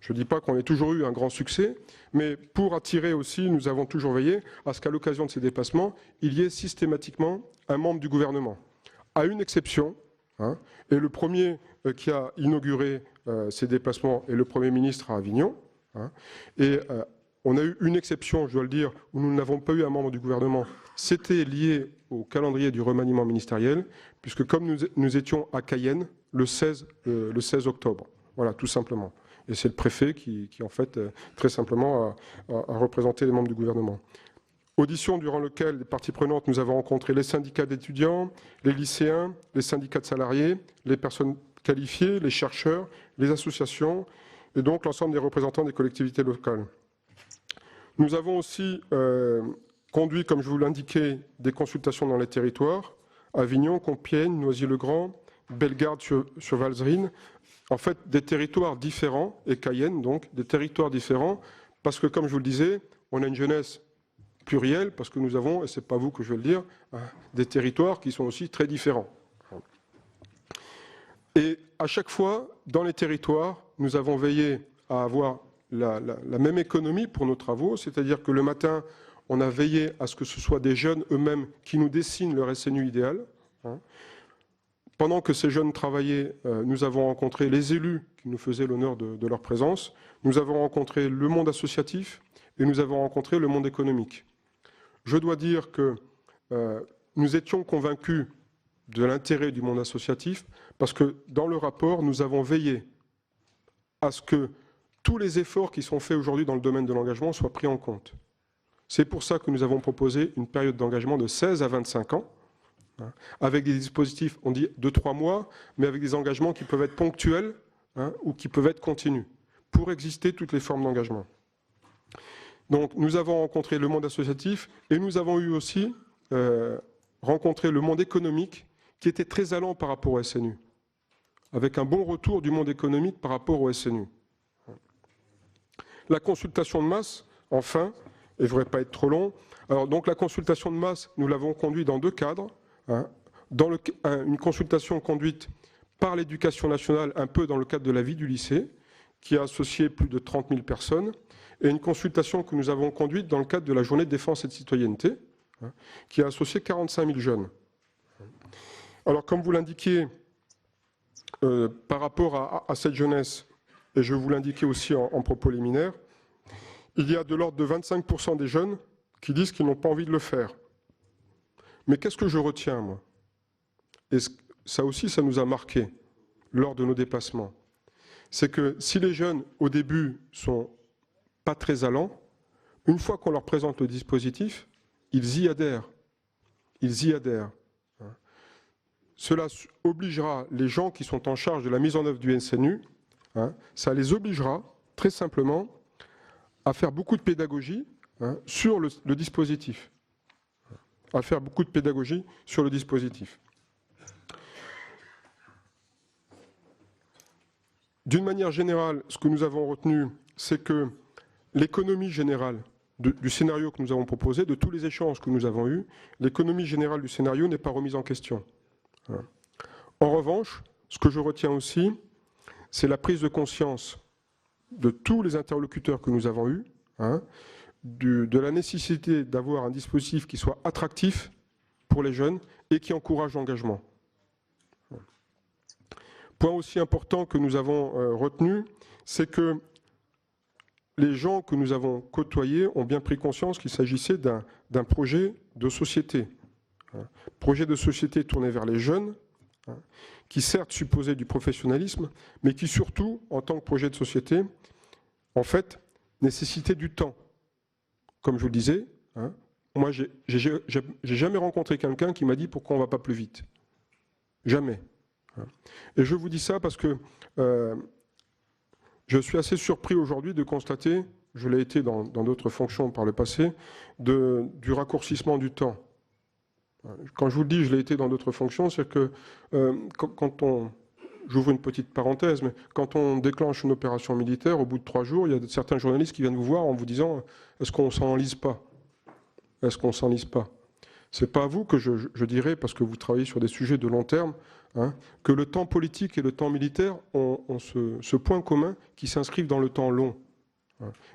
Je ne dis pas qu'on ait toujours eu un grand succès, mais pour attirer aussi, nous avons toujours veillé à ce qu'à l'occasion de ces déplacements, il y ait systématiquement un membre du gouvernement. À une exception, et le premier qui a inauguré ces déplacements est le Premier ministre à Avignon, et on a eu une exception, je dois le dire, où nous n'avons pas eu un membre du gouvernement. C'était lié au calendrier du remaniement ministériel, puisque comme nous étions à Cayenne le 16 octobre. Voilà, tout simplement. Et c'est le préfet qui en fait, très simplement, a représenté les membres du gouvernement. Audition durant laquelle les parties prenantes, nous avons rencontré les syndicats d'étudiants, les lycéens, les syndicats de salariés, les personnes qualifiées, les chercheurs, les associations, et donc l'ensemble des représentants des collectivités locales. Nous avons aussi conduit, comme je vous l'indiquais, des consultations dans les territoires, Avignon, Compiègne, Noisy-le-Grand, Bellegarde sur Valserine, en fait des territoires différents, et Cayenne donc, des territoires différents, parce que comme je vous le disais, on a une jeunesse plurielle, parce que nous avons, et ce n'est pas vous que je vais le dire, des territoires qui sont aussi très différents. Et à chaque fois, dans les territoires, nous avons veillé à avoir la même économie pour nos travaux, c'est-à-dire que le matin, on a veillé à ce que ce soit des jeunes eux-mêmes qui nous dessinent leur SNU idéal. Pendant que ces jeunes travaillaient, nous avons rencontré les élus qui nous faisaient l'honneur de leur présence, nous avons rencontré le monde associatif et nous avons rencontré le monde économique. Je dois dire que nous étions convaincus de l'intérêt du monde associatif parce que dans le rapport, nous avons veillé à ce que tous les efforts qui sont faits aujourd'hui dans le domaine de l'engagement soient pris en compte. C'est pour ça que nous avons proposé une période d'engagement de 16 à 25 ans, avec des dispositifs, on dit de 3 mois, mais avec des engagements qui peuvent être ponctuels ou qui peuvent être continus, pour exister toutes les formes d'engagement. Donc nous avons rencontré le monde associatif et nous avons eu aussi rencontré le monde économique qui était très allant par rapport au SNU, avec un bon retour du monde économique par rapport au SNU. La consultation de masse, enfin, et je ne voudrais pas être trop long, alors donc la consultation de masse, nous l'avons conduite dans 2 cadres. Dans une consultation conduite par l'Éducation nationale, un peu dans le cadre de la vie du lycée, qui a associé plus de 30 000 personnes, et une consultation que nous avons conduite dans le cadre de la journée de défense et de citoyenneté, qui a associé 45 000 jeunes. Alors, comme vous l'indiquiez, par rapport à cette jeunesse, et je vous l'indiquais aussi en propos liminaire, il y a de l'ordre de 25% des jeunes qui disent qu'ils n'ont pas envie de le faire. Mais qu'est-ce que je retiens, moi? Et ça aussi, ça nous a marqué lors de nos déplacements. C'est que si les jeunes, au début, sont pas très allants, une fois qu'on leur présente le dispositif, ils y adhèrent. Ils y adhèrent. Cela obligera les gens qui sont en charge de la mise en œuvre du SNU, ça les obligera, très simplement, à faire beaucoup de pédagogie sur le dispositif. À faire beaucoup de pédagogie sur le dispositif. D'une manière générale, ce que nous avons retenu, c'est que l'économie générale du scénario que nous avons proposé, de tous les échanges que nous avons eus, l'économie générale du scénario n'est pas remise en question. En revanche, ce que je retiens aussi, c'est la prise de conscience de tous les interlocuteurs que nous avons eus, hein, de la nécessité d'avoir un dispositif qui soit attractif pour les jeunes et qui encourage l'engagement. Point aussi important que nous avons retenu, c'est que les gens que nous avons côtoyés ont bien pris conscience qu'il s'agissait d'un projet de société. Projet de société tourné vers les jeunes, qui certes supposait du professionnalisme, mais qui surtout, en tant que projet de société, en fait, nécessitait du temps. Comme je vous le disais, moi, j'ai jamais rencontré quelqu'un qui m'a dit pourquoi on ne va pas plus vite. Jamais. Et je vous dis ça parce que je suis assez surpris aujourd'hui de constater, je l'ai été dans d'autres fonctions par le passé, du raccourcissement du temps. Quand je vous le dis, je l'ai été dans d'autres fonctions, c'est que quand on... J'ouvre une petite parenthèse, mais quand on déclenche une opération militaire, au bout de 3 jours, il y a certains journalistes qui viennent vous voir en vous disant « Est-ce qu'on ne s'enlise pas ?» Est-ce qu'on ne s'enlise pas? Ce n'est pas à vous que je dirais, parce que vous travaillez sur des sujets de long terme, hein, que le temps politique et le temps militaire ont ce point commun qui s'inscrivent dans le temps long.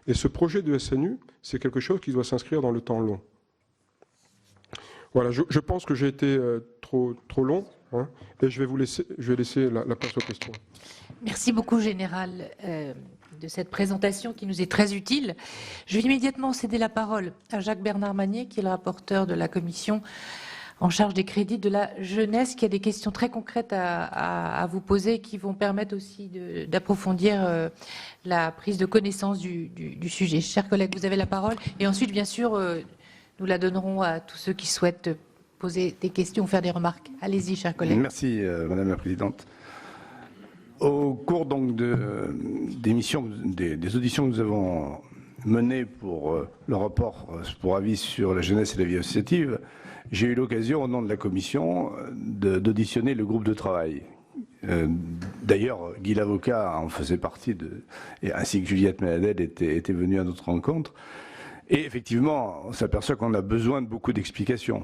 Et ce projet de SNU, c'est quelque chose qui doit s'inscrire dans le temps long. Voilà, je pense que j'ai été trop long, hein, et je vais laisser la place aux questions. Merci beaucoup, Général, de cette présentation qui nous est très utile. Je vais immédiatement céder la parole à Jacques-Bernard Magnier, qui est le rapporteur de la commission en charge des crédits de la jeunesse, qui a des questions très concrètes à vous poser, qui vont permettre aussi d'approfondir la prise de connaissance du sujet. Chers collègues, vous avez la parole. Et ensuite, bien sûr, nous la donnerons à tous ceux qui souhaitent poser des questions ou faire des remarques. Allez-y, chers collègues. Merci, Madame la Présidente. Au cours donc des auditions que nous avons menées pour le rapport pour avis sur la jeunesse et la vie associative, j'ai eu l'occasion, au nom de la Commission, d'auditionner le groupe de travail. D'ailleurs, Guy l'avocat en faisait partie, ainsi que Juliette Méladel était venue à notre rencontre. Et effectivement, on s'aperçoit qu'on a besoin de beaucoup d'explications.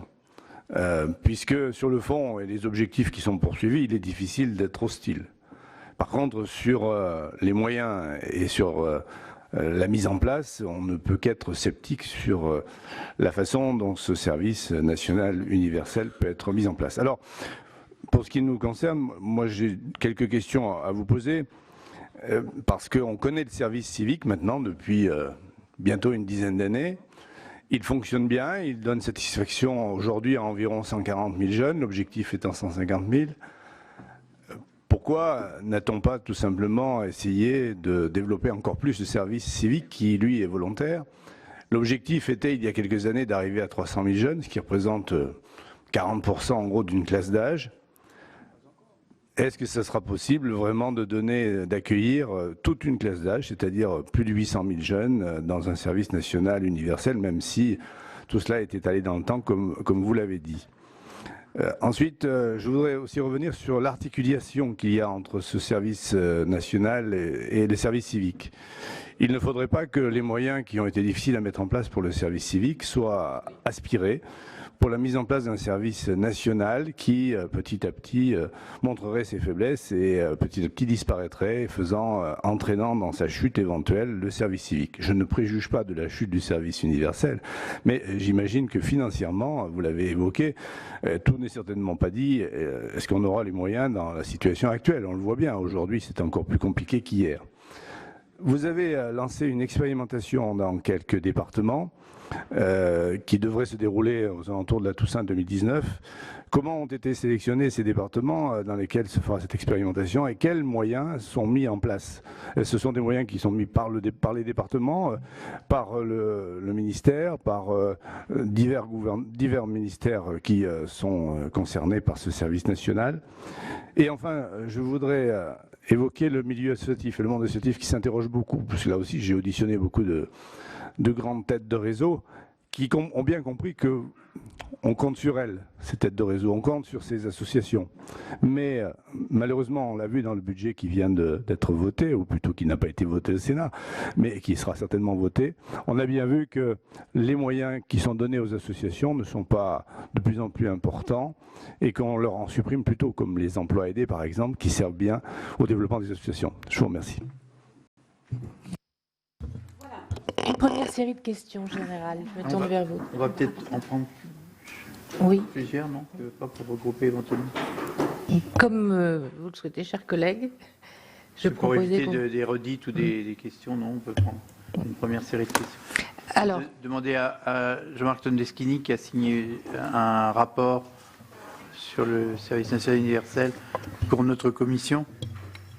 Puisque sur le fond et les objectifs qui sont poursuivis, il est difficile d'être hostile. Par contre, sur les moyens et sur la mise en place, on ne peut qu'être sceptique sur la façon dont ce service national universel peut être mis en place. Alors, pour ce qui nous concerne, moi j'ai quelques questions à vous poser, parce qu'on connaît le service civique maintenant depuis bientôt une dizaine d'années. Il fonctionne bien, il donne satisfaction aujourd'hui à environ 140 000 jeunes, l'objectif étant 150 000. Pourquoi n'a-t-on pas tout simplement essayé de développer encore plus le service civique qui, lui, est volontaire? L'objectif était, il y a quelques années, d'arriver à 300 000 jeunes, ce qui représente 40% en gros d'une classe d'âge. Est-ce que ça sera possible vraiment d'accueillir toute une classe d'âge, c'est-à-dire plus de 800 000 jeunes dans un service national universel, même si tout cela est étalé dans le temps, comme vous l'avez dit? Ensuite, je voudrais aussi revenir sur l'articulation qu'il y a entre ce service national et les services civiques. Il ne faudrait pas que les moyens qui ont été difficiles à mettre en place pour le service civique soient aspirés pour la mise en place d'un service national qui, petit à petit, montrerait ses faiblesses et petit à petit disparaîtrait, entraînant dans sa chute éventuelle le service civique. Je ne préjuge pas de la chute du service universel, mais j'imagine que financièrement, vous l'avez évoqué, tout n'est certainement pas dit. Est-ce qu'on aura les moyens dans la situation actuelle? On le voit bien, aujourd'hui c'est encore plus compliqué qu'hier. Vous avez lancé une expérimentation dans quelques départements qui devrait se dérouler aux alentours de la Toussaint 2019. Comment ont été sélectionnés ces départements dans lesquels se fera cette expérimentation et quels moyens sont mis en place? Ce sont des moyens qui sont mis par les départements, par le ministère, par divers ministères qui sont concernés par ce service national. Et enfin, je voudrais évoquer le milieu associatif et le monde associatif qui s'interroge beaucoup, parce que là aussi j'ai auditionné beaucoup de grandes têtes de réseau qui ont bien compris qu'on compte sur elles, ces têtes de réseau, on compte sur ces associations. Mais malheureusement, on l'a vu dans le budget qui vient d'être voté, ou plutôt qui n'a pas été voté au Sénat, mais qui sera certainement voté, on a bien vu que les moyens qui sont donnés aux associations ne sont pas de plus en plus importants et qu'on leur en supprime plutôt, comme les emplois aidés par exemple, qui servent bien au développement des associations. Je vous remercie. première série de questions générales. Je me tourne vers vous. On va peut-être en prendre Oui, plusieurs, non? Pas pour regrouper éventuellement. comme vous le souhaitez, chers collègues. Je Pour proposais éviter qu'on... des redites ou des questions, non, on peut prendre une première série de questions. Alors, Demander à Jean-Marc Todeschini qui a signé un rapport sur le service national universel pour notre commission.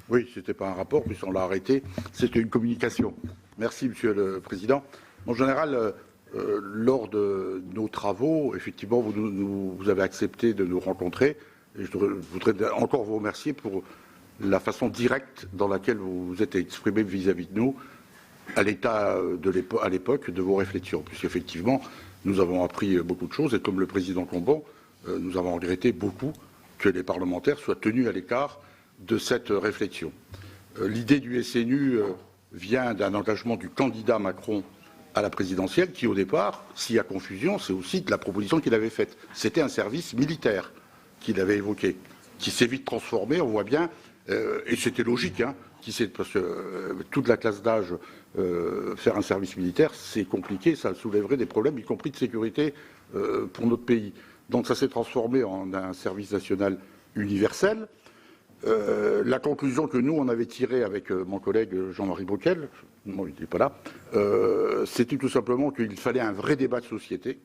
Oui, ce n'était pas un rapport, puisqu'on l'a arrêté, c'était une communication. Merci, Monsieur le Président. En général, lors de nos travaux, effectivement, vous avez accepté de nous rencontrer, et je voudrais encore vous remercier pour la façon directe dans laquelle vous vous êtes exprimé vis-à-vis de nous, à l'état à l'époque de vos réflexions, puisqu'effectivement, nous avons appris beaucoup de choses, et comme le Président Combon, nous avons regretté beaucoup que les parlementaires soient tenus à l'écart de cette réflexion. L'idée du SNU vient d'un engagement du candidat Macron à la présidentielle qui, au départ, s'il y a confusion, c'est aussi de la proposition qu'il avait faite. C'était un service militaire qu'il avait évoqué, qui s'est vite transformé, on voit bien, et c'était logique, hein, parce que toute la classe d'âge, faire un service militaire, c'est compliqué, ça soulèverait des problèmes, y compris de sécurité pour notre pays. Donc ça s'est transformé en un service national universel. La conclusion que nous, on avait tirée avec mon collègue Jean-Marie Bockel, bon, il n'était pas là, c'était tout simplement qu'il fallait un vrai débat de société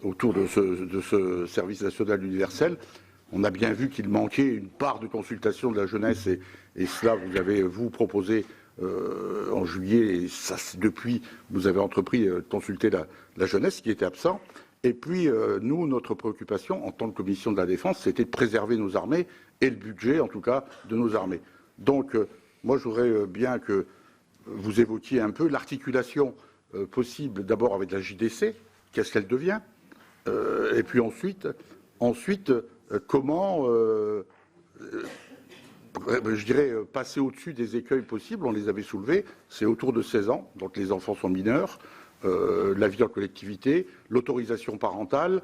autour de ce service national universel. On a bien vu qu'il manquait une part de consultation de la jeunesse, et cela, vous avez, vous, proposé en juillet, et ça, depuis, vous avez entrepris de consulter la jeunesse qui était absent. Et puis, nous, notre préoccupation, en tant que commission de la défense, c'était de préserver nos armées et le budget, en tout cas, de nos armées. Donc, moi, je voudrais bien que vous évoquiez un peu l'articulation possible, d'abord avec la JDC, qu'est-ce qu'elle devient, et puis ensuite comment, je dirais, passer au-dessus des écueils possibles. On les avait soulevés, c'est autour de 16 ans, donc les enfants sont mineurs. La vie en collectivité, l'autorisation parentale,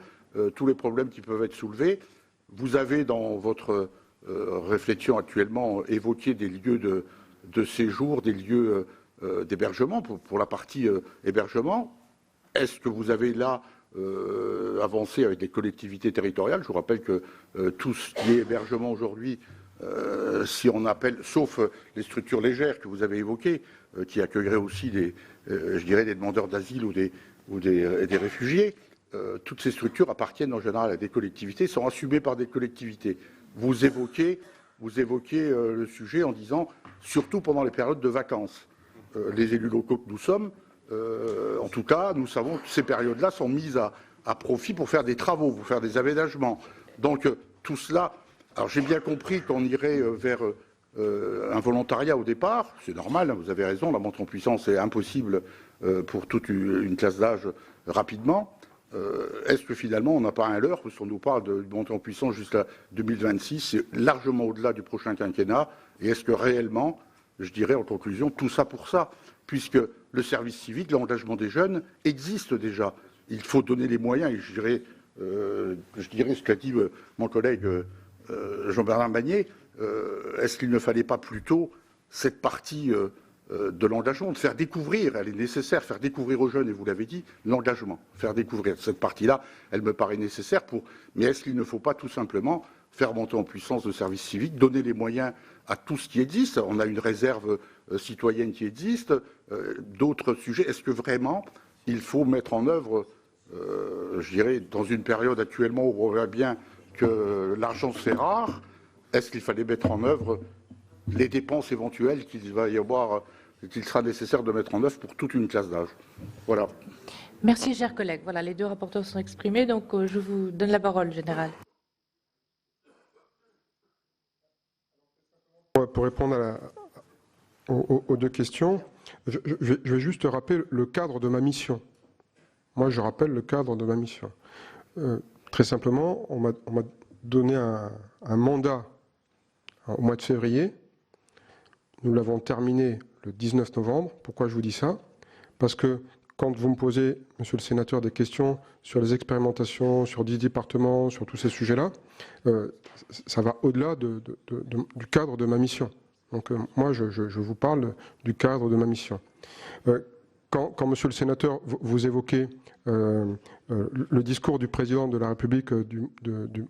tous les problèmes qui peuvent être soulevés. Vous avez dans votre réflexion actuellement évoqué des lieux de séjour, des lieux d'hébergement pour la partie hébergement. Est-ce que vous avez là avancé avec les collectivités territoriales? Je vous rappelle que tout ce qui est hébergement aujourd'hui, si on appelle, sauf les structures légères que vous avez évoquées, qui accueilleraient aussi je dirais des demandeurs d'asile ou des réfugiés, toutes ces structures appartiennent en général à des collectivités, sont assumées par des collectivités. Vous évoquez le sujet en disant, surtout pendant les périodes de vacances, les élus locaux que nous sommes, en tout cas, nous savons que ces périodes-là sont mises à profit pour faire des travaux, pour faire des aménagements. Donc tout cela, alors j'ai bien compris qu'on irait vers un volontariat au départ, c'est normal, hein, vous avez raison, la montée en puissance est impossible pour toute une classe d'âge rapidement. Est-ce que finalement on n'a pas un leurre, parce qu'on nous parle de montée en puissance jusqu'à 2026, c'est largement au-delà du prochain quinquennat, et est-ce que réellement, je dirais en conclusion, tout ça pour ça, puisque le service civique, l'engagement des jeunes existe déjà. Il faut donner les moyens, et je dirais ce qu'a dit mon collègue Jean-Bernard Magnier, est-ce qu'il ne fallait pas plutôt cette partie de l'engagement, de faire découvrir, elle est nécessaire, faire découvrir aux jeunes, et vous l'avez dit, l'engagement, faire découvrir cette partie-là, elle me paraît nécessaire mais est-ce qu'il ne faut pas tout simplement faire monter en puissance le service civique, donner les moyens à tout ce qui existe? On a une réserve citoyenne qui existe, d'autres sujets. Est-ce que vraiment il faut mettre en œuvre, je dirais, dans une période actuellement où on voit bien que l'argent se fait rare, est-ce qu'il fallait mettre en œuvre les dépenses éventuelles qu'il sera nécessaire de mettre en œuvre pour toute une classe d'âge? Voilà. merci, chers collègues. Voilà, les deux rapporteurs sont exprimés, donc je vous donne la parole, Général. Pour répondre aux deux questions, je vais juste rappeler le cadre de ma mission. Moi, je rappelle le cadre de ma mission. Très simplement, on m'a donné un mandat au mois de février. Nous l'avons terminé le 19 novembre. Pourquoi je vous dis ça? Parce que quand vous me posez, monsieur le sénateur, des questions sur les expérimentations, sur 10 départements, sur tous ces sujets-là, ça va au-delà du cadre de ma mission. Donc moi, je vous parle du cadre de ma mission. quand monsieur le sénateur, vous évoquez le discours du président de la République du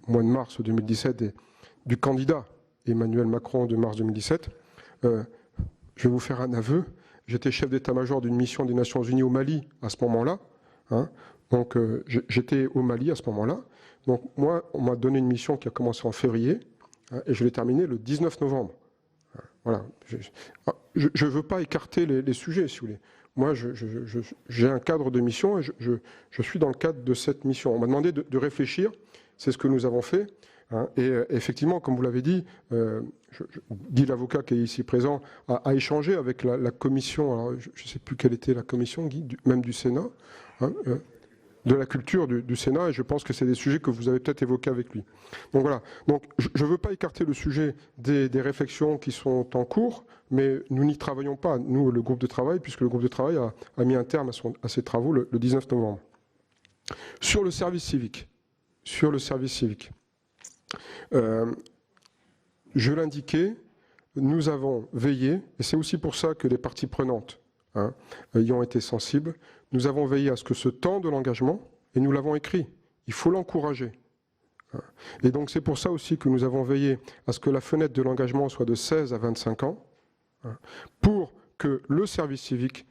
mois de mars 2017 et du candidat Emmanuel Macron de mars 2017, je vais vous faire un aveu. J'étais chef d'état-major d'une mission des Nations Unies au Mali à ce moment-là. Hein. Donc j'étais au Mali à ce moment-là. Donc moi, on m'a donné une mission qui a commencé en février et je l'ai terminée le 19 novembre. Voilà. Je ne veux pas écarter les sujets, si vous voulez. Moi, j'ai un cadre de mission et je suis dans le cadre de cette mission. On m'a demandé de réfléchir, c'est ce que nous avons fait. Hein, et effectivement, comme vous l'avez dit, Guy l'avocat qui est ici présent a échangé avec la commission, alors je ne sais plus quelle était la commission, Guy, même du Sénat, hein, de la culture du Sénat, et je pense que c'est des sujets que vous avez peut-être évoqués avec lui. Donc voilà, donc, je ne veux pas écarter le sujet des réflexions qui sont en cours, mais nous n'y travaillons pas, nous, le groupe de travail, puisque le groupe de travail a mis un terme à ses travaux le 19 novembre. Sur le service civique, je l'indiquais, nous avons veillé, et c'est aussi pour ça que les parties prenantes y ont été sensibles, nous avons veillé à ce que ce temps de l'engagement, et nous l'avons écrit, il faut l'encourager. Et donc c'est pour ça aussi que nous avons veillé à ce que la fenêtre de l'engagement soit de 16 à 25 ans, pour que le service civique,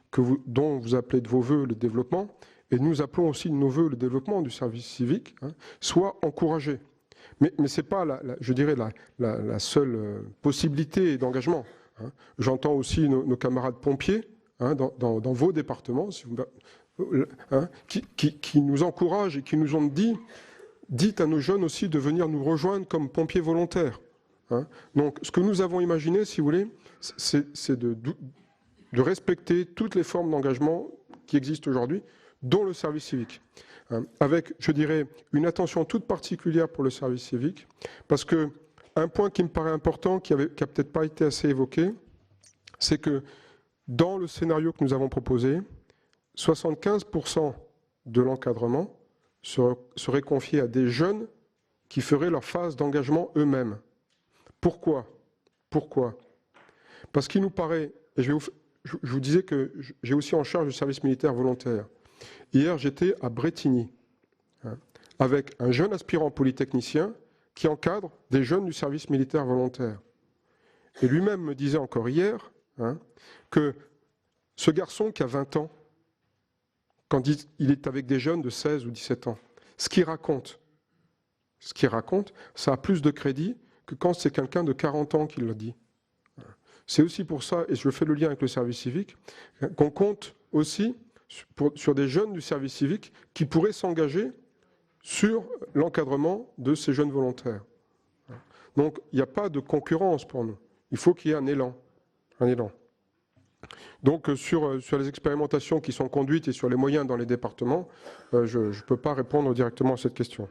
dont vous appelez de vos voeux le développement, et nous appelons aussi de nos voeux le développement du service civique, soit encouragé. Mais ce n'est pas, je dirais, la seule possibilité d'engagement. J'entends aussi nos camarades pompiers dans vos départements qui nous encouragent et qui nous ont dit, dites à nos jeunes aussi de venir nous rejoindre comme pompiers volontaires. Donc ce que nous avons imaginé, si vous voulez, c'est de respecter toutes les formes d'engagement qui existent aujourd'hui, dont le service civique. Avec, je dirais, une attention toute particulière pour le service civique, parce qu'un point qui me paraît important, qui n'a peut-être pas été assez évoqué, c'est que dans le scénario que nous avons proposé, 75% de l'encadrement serait confié à des jeunes qui feraient leur phase d'engagement eux-mêmes. Pourquoi ? Parce qu'il nous paraît, et je vous disais que j'ai aussi en charge le service militaire volontaire. Hier, j'étais à Brétigny, avec un jeune aspirant polytechnicien qui encadre des jeunes du service militaire volontaire. Et lui-même me disait encore hier que ce garçon qui a 20 ans, quand il est avec des jeunes de 16 ou 17 ans, ce qu'il raconte, ça a plus de crédit que quand c'est quelqu'un de 40 ans qui le dit. C'est aussi pour ça, et je fais le lien avec le service civique, qu'on compte aussi sur des jeunes du service civique qui pourraient s'engager sur l'encadrement de ces jeunes volontaires. Donc il n'y a pas de concurrence pour nous. Il faut qu'il y ait un élan. Donc sur les expérimentations qui sont conduites et sur les moyens dans les départements, je ne peux pas répondre directement à cette question.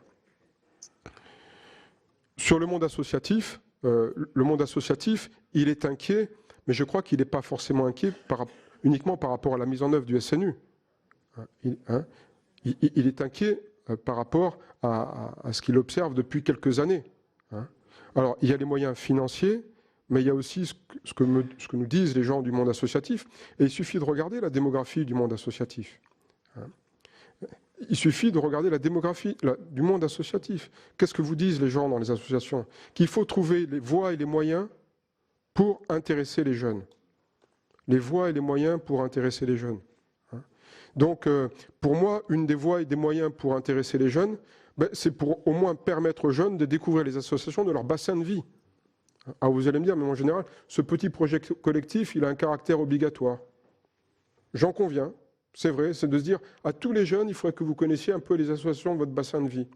Sur le monde associatif, il est inquiet, mais je crois qu'il n'est pas forcément inquiet uniquement par rapport à la mise en œuvre du SNU. Il est inquiet par rapport à ce qu'il observe depuis quelques années. Alors, il y a les moyens financiers, mais il y a aussi ce que nous disent les gens du monde associatif. Et il suffit de regarder la démographie du monde associatif. Il suffit de regarder la démographie du monde associatif. Qu'est-ce que vous disent les gens dans les associations? Qu'il faut trouver les voies et les moyens pour intéresser les jeunes. Les voies et les moyens pour intéresser les jeunes. Donc, pour moi, une des voies et des moyens pour intéresser les jeunes, c'est pour au moins permettre aux jeunes de découvrir les associations de leur bassin de vie. Alors vous allez me dire, mais en général, ce petit projet collectif, il a un caractère obligatoire. J'en conviens, c'est vrai, c'est de se dire, à tous les jeunes, il faudrait que vous connaissiez un peu les associations de votre bassin de vie.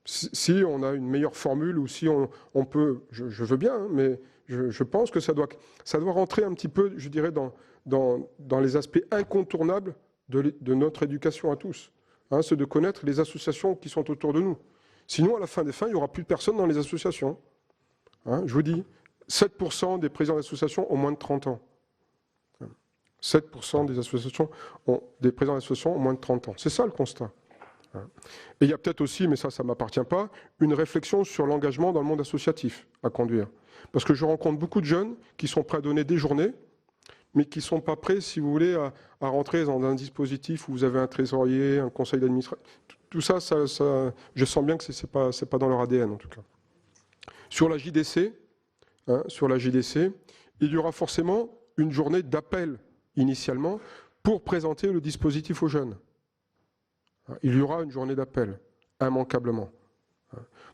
Si on a une meilleure formule ou si on peut, je veux bien, mais je pense que ça doit rentrer un petit peu, je dirais, dans les aspects incontournables de notre éducation à tous. C'est de connaître les associations qui sont autour de nous. Sinon, à la fin des fins, il n'y aura plus de personnes dans les associations. Je vous dis, 7% des présidents d'associations ont moins de 30 ans. 7% des présidents d'associations ont moins de 30 ans. C'est ça le constat. Et il y a peut-être aussi, mais ça ne m'appartient pas, une réflexion sur l'engagement dans le monde associatif à conduire. Parce que je rencontre beaucoup de jeunes qui sont prêts à donner des journées, mais qui ne sont pas prêts, si vous voulez, à rentrer dans un dispositif où vous avez un trésorier, un conseil d'administration. Tout ça, je sens bien que ce n'est pas dans leur ADN, en tout cas. Sur la JDC, il y aura forcément une journée d'appel, initialement, pour présenter le dispositif aux jeunes. Il y aura une journée d'appel, immanquablement.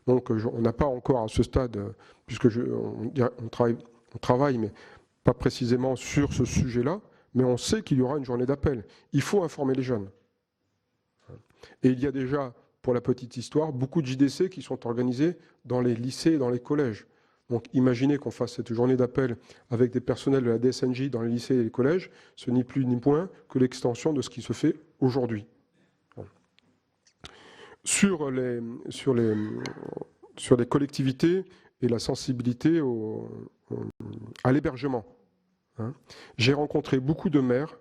Donc, on n'a pas encore à ce stade, puisque on travaille, mais pas précisément sur ce sujet-là, mais on sait qu'il y aura une journée d'appel. Il faut informer les jeunes. Et il y a déjà, pour la petite histoire, beaucoup de JDC qui sont organisés dans les lycées et dans les collèges. Donc imaginez qu'on fasse cette journée d'appel avec des personnels de la DSNJ dans les lycées et les collèges, ce n'est plus ni moins que l'extension de ce qui se fait aujourd'hui. Sur les collectivités et la sensibilité à l'hébergement. J'ai rencontré beaucoup de maires,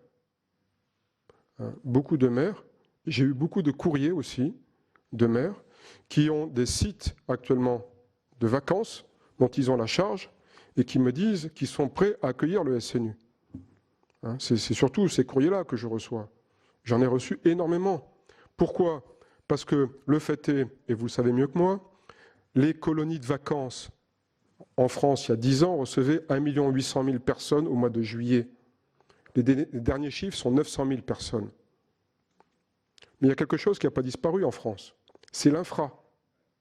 j'ai eu beaucoup de courriers aussi de maires qui ont des sites actuellement de vacances dont ils ont la charge et qui me disent qu'ils sont prêts à accueillir le SNU. C'est surtout ces courriers-là que je reçois. J'en ai reçu énormément. Pourquoi ? Parce que le fait est, et vous le savez mieux que moi, les colonies de vacances en France, il y a 10 ans, recevaient 1 800 000 personnes au mois de juillet. Les derniers chiffres sont 900 000 personnes. Mais il y a quelque chose qui n'a pas disparu en France. C'est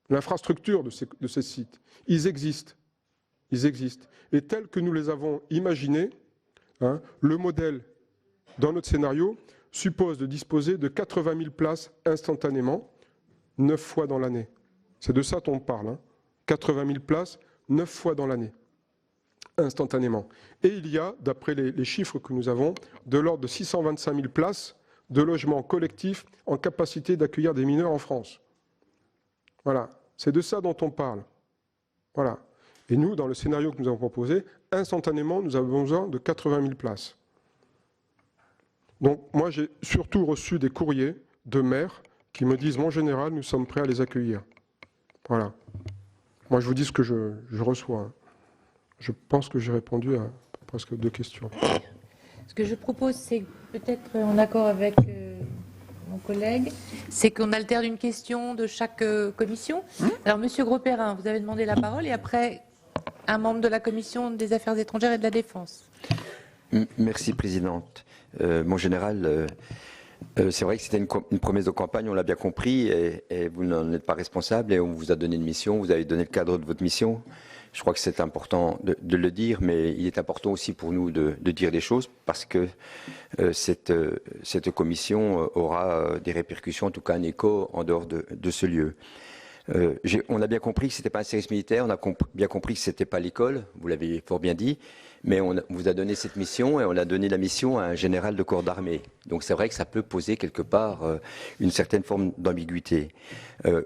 l'infrastructure de ces sites. Ils existent. Et tels que nous les avons imaginés, le modèle, dans notre scénario, suppose de disposer de 80 000 places instantanément, 9 fois dans l'année. C'est de ça dont on parle. 80 000 places, 9 fois dans l'année, instantanément. Et il y a, d'après les chiffres que nous avons, de l'ordre de 625 000 places de logements collectifs en capacité d'accueillir des mineurs en France. Voilà, c'est de ça dont on parle. Voilà. Et nous, dans le scénario que nous avons proposé, instantanément, nous avons besoin de 80 000 places. Donc, moi, j'ai surtout reçu des courriers de maires qui me disent, mon général, nous sommes prêts à les accueillir. Voilà. Moi, je vous dis ce que je reçois. Je pense que j'ai répondu à presque 2 questions. Ce que je propose, c'est peut-être en accord avec mon collègue, c'est qu'on alterne une question de chaque commission. Alors, Monsieur Grosperrin, vous avez demandé la parole et après, un membre de la commission des Affaires étrangères et de la Défense. Merci, Présidente. Mon général, c'est vrai que c'était une promesse de campagne, on l'a bien compris, et vous n'en êtes pas responsable, et on vous a donné une mission, vous avez donné le cadre de votre mission. Je crois que c'est important de le dire, mais il est important aussi pour nous de dire des choses, parce que cette commission aura des répercussions, en tout cas un écho en dehors de ce lieu. On a bien compris que ce n'était pas un service militaire, on a bien compris que ce n'était pas l'école, vous l'avez fort bien dit, mais on vous a donné cette mission et on a donné la mission à un général de corps d'armée. Donc c'est vrai que ça peut poser quelque part une certaine forme d'ambiguïté.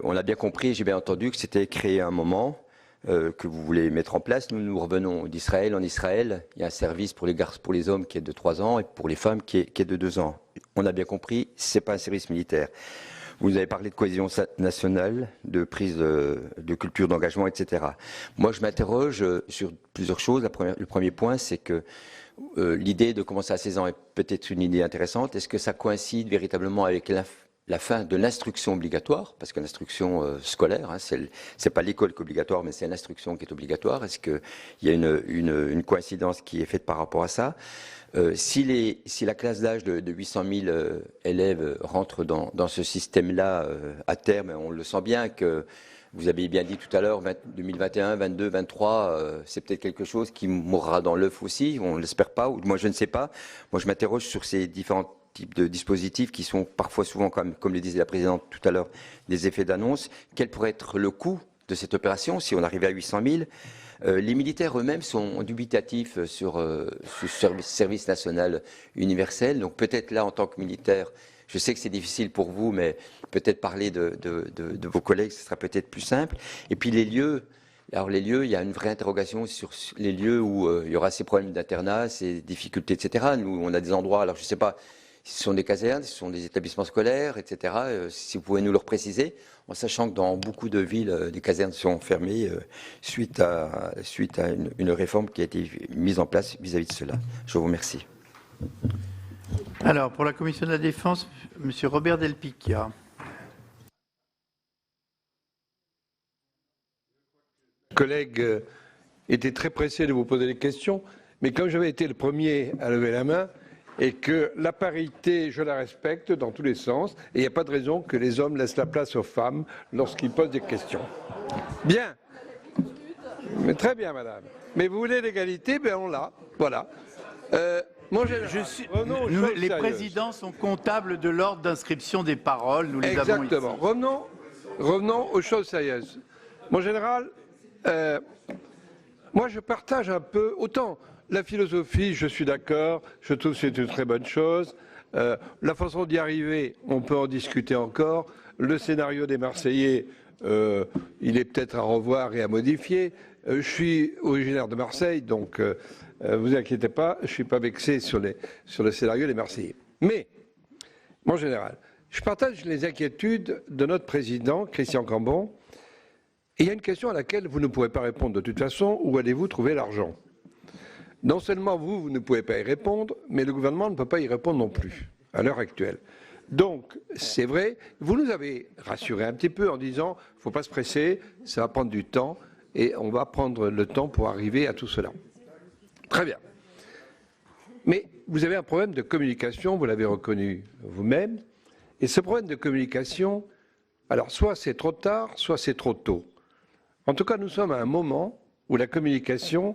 On a bien compris, j'ai bien entendu que c'était créé à un moment que vous voulez mettre en place. Nous revenons d'Israël. En Israël, il y a un service pour les garçons, pour les hommes qui est de 3 ans et pour les femmes qui est de 2 ans. On a bien compris, ce n'est pas un service militaire. Vous avez parlé de cohésion nationale, de prise de culture d'engagement, etc. Moi, je m'interroge sur plusieurs choses. Le premier point, c'est que l'idée de commencer à 16 ans est peut-être une idée intéressante. Est-ce que ça coïncide véritablement avec la fin de l'instruction obligatoire, parce que l'instruction scolaire, c'est pas l'école qui est obligatoire, mais c'est l'instruction qui est obligatoire. Est-ce qu'il y a une coïncidence qui est faite par rapport à ça? Si la classe d'âge de 800 000 élèves rentre dans ce système-là à terme, on le sent bien que vous avez bien dit tout à l'heure, 2021, 22, 23, c'est peut-être quelque chose qui mourra dans l'œuf aussi, on ne l'espère pas, ou moi je ne sais pas. Moi je m'interroge sur ces différents types de dispositifs qui sont parfois souvent, comme le disait la Présidente tout à l'heure, des effets d'annonce. Quel pourrait être le coût de cette opération si on arrivait à 800 000 ? Les militaires eux-mêmes sont dubitatifs sur ce service national universel. Donc peut-être là, en tant que militaire, je sais que c'est difficile pour vous, mais peut-être parler de vos collègues, ce sera peut-être plus simple. Et puis les lieux. Alors les lieux, il y a une vraie interrogation sur les lieux où il y aura ces problèmes d'internat, ces difficultés, etc. Nous, on a des endroits, alors je ne sais pas si ce sont des casernes, si ce sont des établissements scolaires, etc. Si vous pouvez nous le préciser, en sachant que dans beaucoup de villes, les casernes sont fermées suite à une réforme qui a été mise en place vis-à-vis de cela. Je vous remercie. Alors, pour la Commission de la Défense, M. Robert Delpicchia. Collègue était très pressé de vous poser des questions, mais comme j'avais été le premier à lever la main, et que la parité, je la respecte dans tous les sens, et il n'y a pas de raison que les hommes laissent la place aux femmes lorsqu'ils posent des questions. Bien. Mais très bien, madame. Mais vous voulez l'égalité, ben on l'a. Voilà. Les présidents sont comptables de l'ordre d'inscription des paroles. Nous les avons ici. Exactement. Revenons aux choses sérieuses. Mon général, moi je partage un peu, autant la philosophie, je suis d'accord, je trouve que c'est une très bonne chose. La façon d'y arriver, on peut en discuter encore. Le scénario des Marseillais, il est peut-être à revoir et à modifier. Je suis originaire de Marseille, donc vous inquiétez pas, je ne suis pas vexé sur le scénario des Marseillais. Mais, mon général, je partage les inquiétudes de notre président, Christian Cambon. Et il y a une question à laquelle vous ne pourrez pas répondre de toute façon. Où allez-vous trouver l'argent? Non seulement vous ne pouvez pas y répondre, mais le gouvernement ne peut pas y répondre non plus, à l'heure actuelle. Donc, c'est vrai, vous nous avez rassuré un petit peu en disant il ne faut pas se presser, ça va prendre du temps, et on va prendre le temps pour arriver à tout cela. Très bien. Mais vous avez un problème de communication, vous l'avez reconnu vous-même, et ce problème de communication, alors soit c'est trop tard, soit c'est trop tôt. En tout cas, nous sommes à un moment où la communication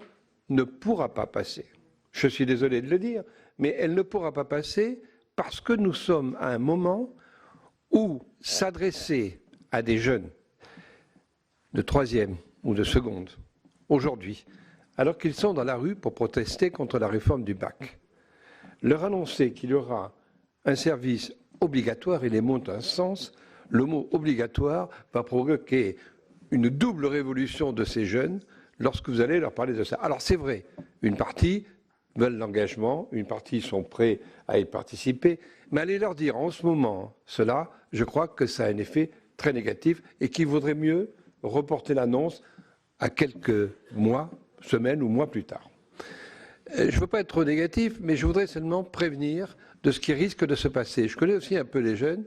ne pourra pas passer. Je suis désolé de le dire, mais elle ne pourra pas passer parce que nous sommes à un moment où s'adresser à des jeunes de troisième ou de seconde, aujourd'hui, alors qu'ils sont dans la rue pour protester contre la réforme du bac, leur annoncer qu'il y aura un service obligatoire, et les mots ont un sens, le mot obligatoire va provoquer une double révolution de ces jeunes lorsque vous allez leur parler de ça. Alors c'est vrai, une partie veulent l'engagement, une partie sont prêts à y participer, mais allez leur dire en ce moment cela, je crois que ça a un effet très négatif et qu'il vaudrait mieux reporter l'annonce à quelques mois, semaines ou mois plus tard. Je ne veux pas être trop négatif, mais je voudrais seulement prévenir de ce qui risque de se passer. Je connais aussi un peu les jeunes.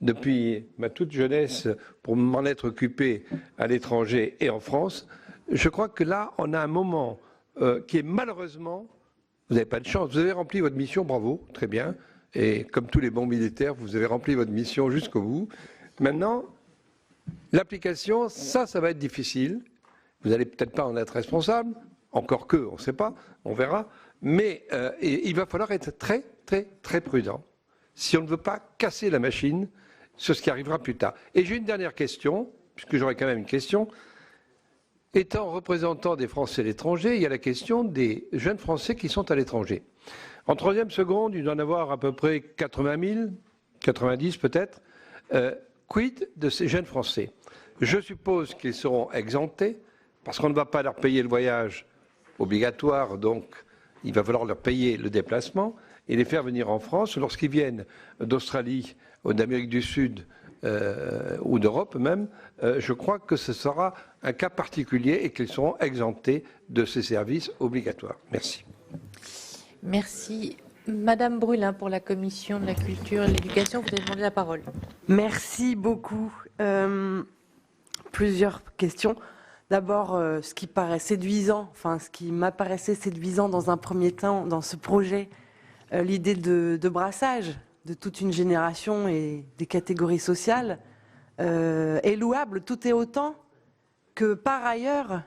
Depuis ma toute jeunesse, pour m'en être occupé à l'étranger et en France, je crois que là, on a un moment qui est malheureusement, vous n'avez pas de chance, vous avez rempli votre mission, bravo, très bien, et comme tous les bons militaires, vous avez rempli votre mission jusqu'au bout. Maintenant, l'application, ça va être difficile, vous n'allez peut-être pas en être responsable, encore que, on ne sait pas, on verra, mais il va falloir être très, très, très prudent si on ne veut pas casser la machine sur ce qui arrivera plus tard. Et j'ai une dernière question, puisque j'aurai quand même une question. Étant représentant des Français à l'étranger, il y a la question des jeunes Français qui sont à l'étranger. En troisième seconde, il doit en avoir à peu près 80 000, 90 peut-être. Quid de ces jeunes Français? Je suppose qu'ils seront exemptés, parce qu'on ne va pas leur payer le voyage obligatoire, donc il va falloir leur payer le déplacement et les faire venir en France. Lorsqu'ils viennent d'Australie ou d'Amérique du Sud ou d'Europe même, je crois que ce sera un cas particulier et qu'ils seront exemptés de ces services obligatoires. Merci. Merci. Madame Brulin, pour la Commission de la Culture et de l'Éducation, vous avez demandé la parole. Merci beaucoup. Plusieurs questions. D'abord, ce qui paraît séduisant, enfin ce qui m'apparaissait séduisant dans un premier temps dans ce projet, l'idée de brassage de toute une génération et des catégories sociales est louable tout et autant que par ailleurs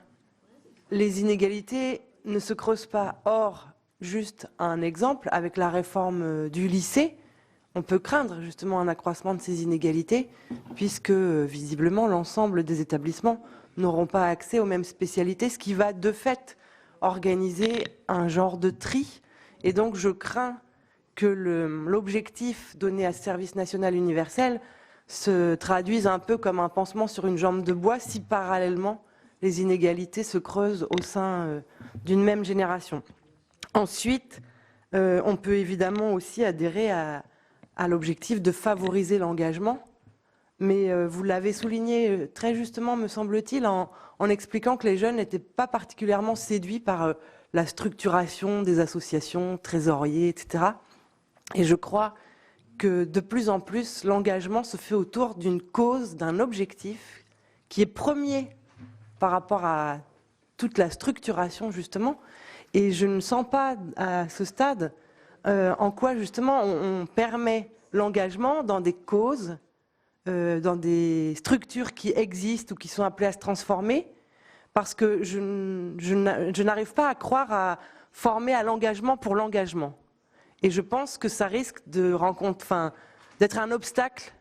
les inégalités ne se creusent pas. Or, juste un exemple, avec la réforme du lycée, on peut craindre justement un accroissement de ces inégalités puisque visiblement l'ensemble des établissements n'auront pas accès aux mêmes spécialités, ce qui va de fait organiser un genre de tri. Et donc je crains que l'objectif donné à ce service national universel se traduise un peu comme un pansement sur une jambe de bois si parallèlement les inégalités se creusent au sein d'une même génération. Ensuite, on peut évidemment aussi adhérer à l'objectif de favoriser l'engagement, mais vous l'avez souligné très justement, me semble-t-il, en expliquant que les jeunes n'étaient pas particulièrement séduits par la structuration des associations, trésoriers, etc. Et je crois que de plus en plus, l'engagement se fait autour d'une cause, d'un objectif qui est premier par rapport à toute la structuration, justement. Et je ne sens pas à ce stade en quoi, justement, on permet l'engagement dans des causes, dans des structures qui existent ou qui sont appelées à se transformer, parce que je n'arrive pas à croire à former à l'engagement pour l'engagement. Et je pense que ça risque d'être un obstacle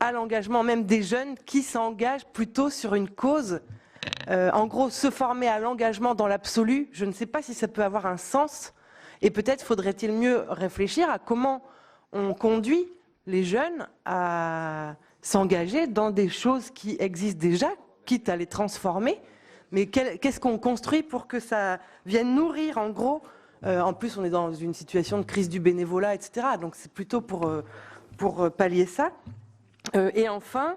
à l'engagement, même des jeunes qui s'engagent plutôt sur une cause. En gros, se former à l'engagement dans l'absolu, je ne sais pas si ça peut avoir un sens. Et peut-être faudrait-il mieux réfléchir à comment on conduit les jeunes à s'engager dans des choses qui existent déjà, quitte à les transformer. Mais qu'est-ce qu'on construit pour que ça vienne nourrir, en gros, en plus, on est dans une situation de crise du bénévolat, etc. Donc c'est plutôt pour pallier ça. Et enfin,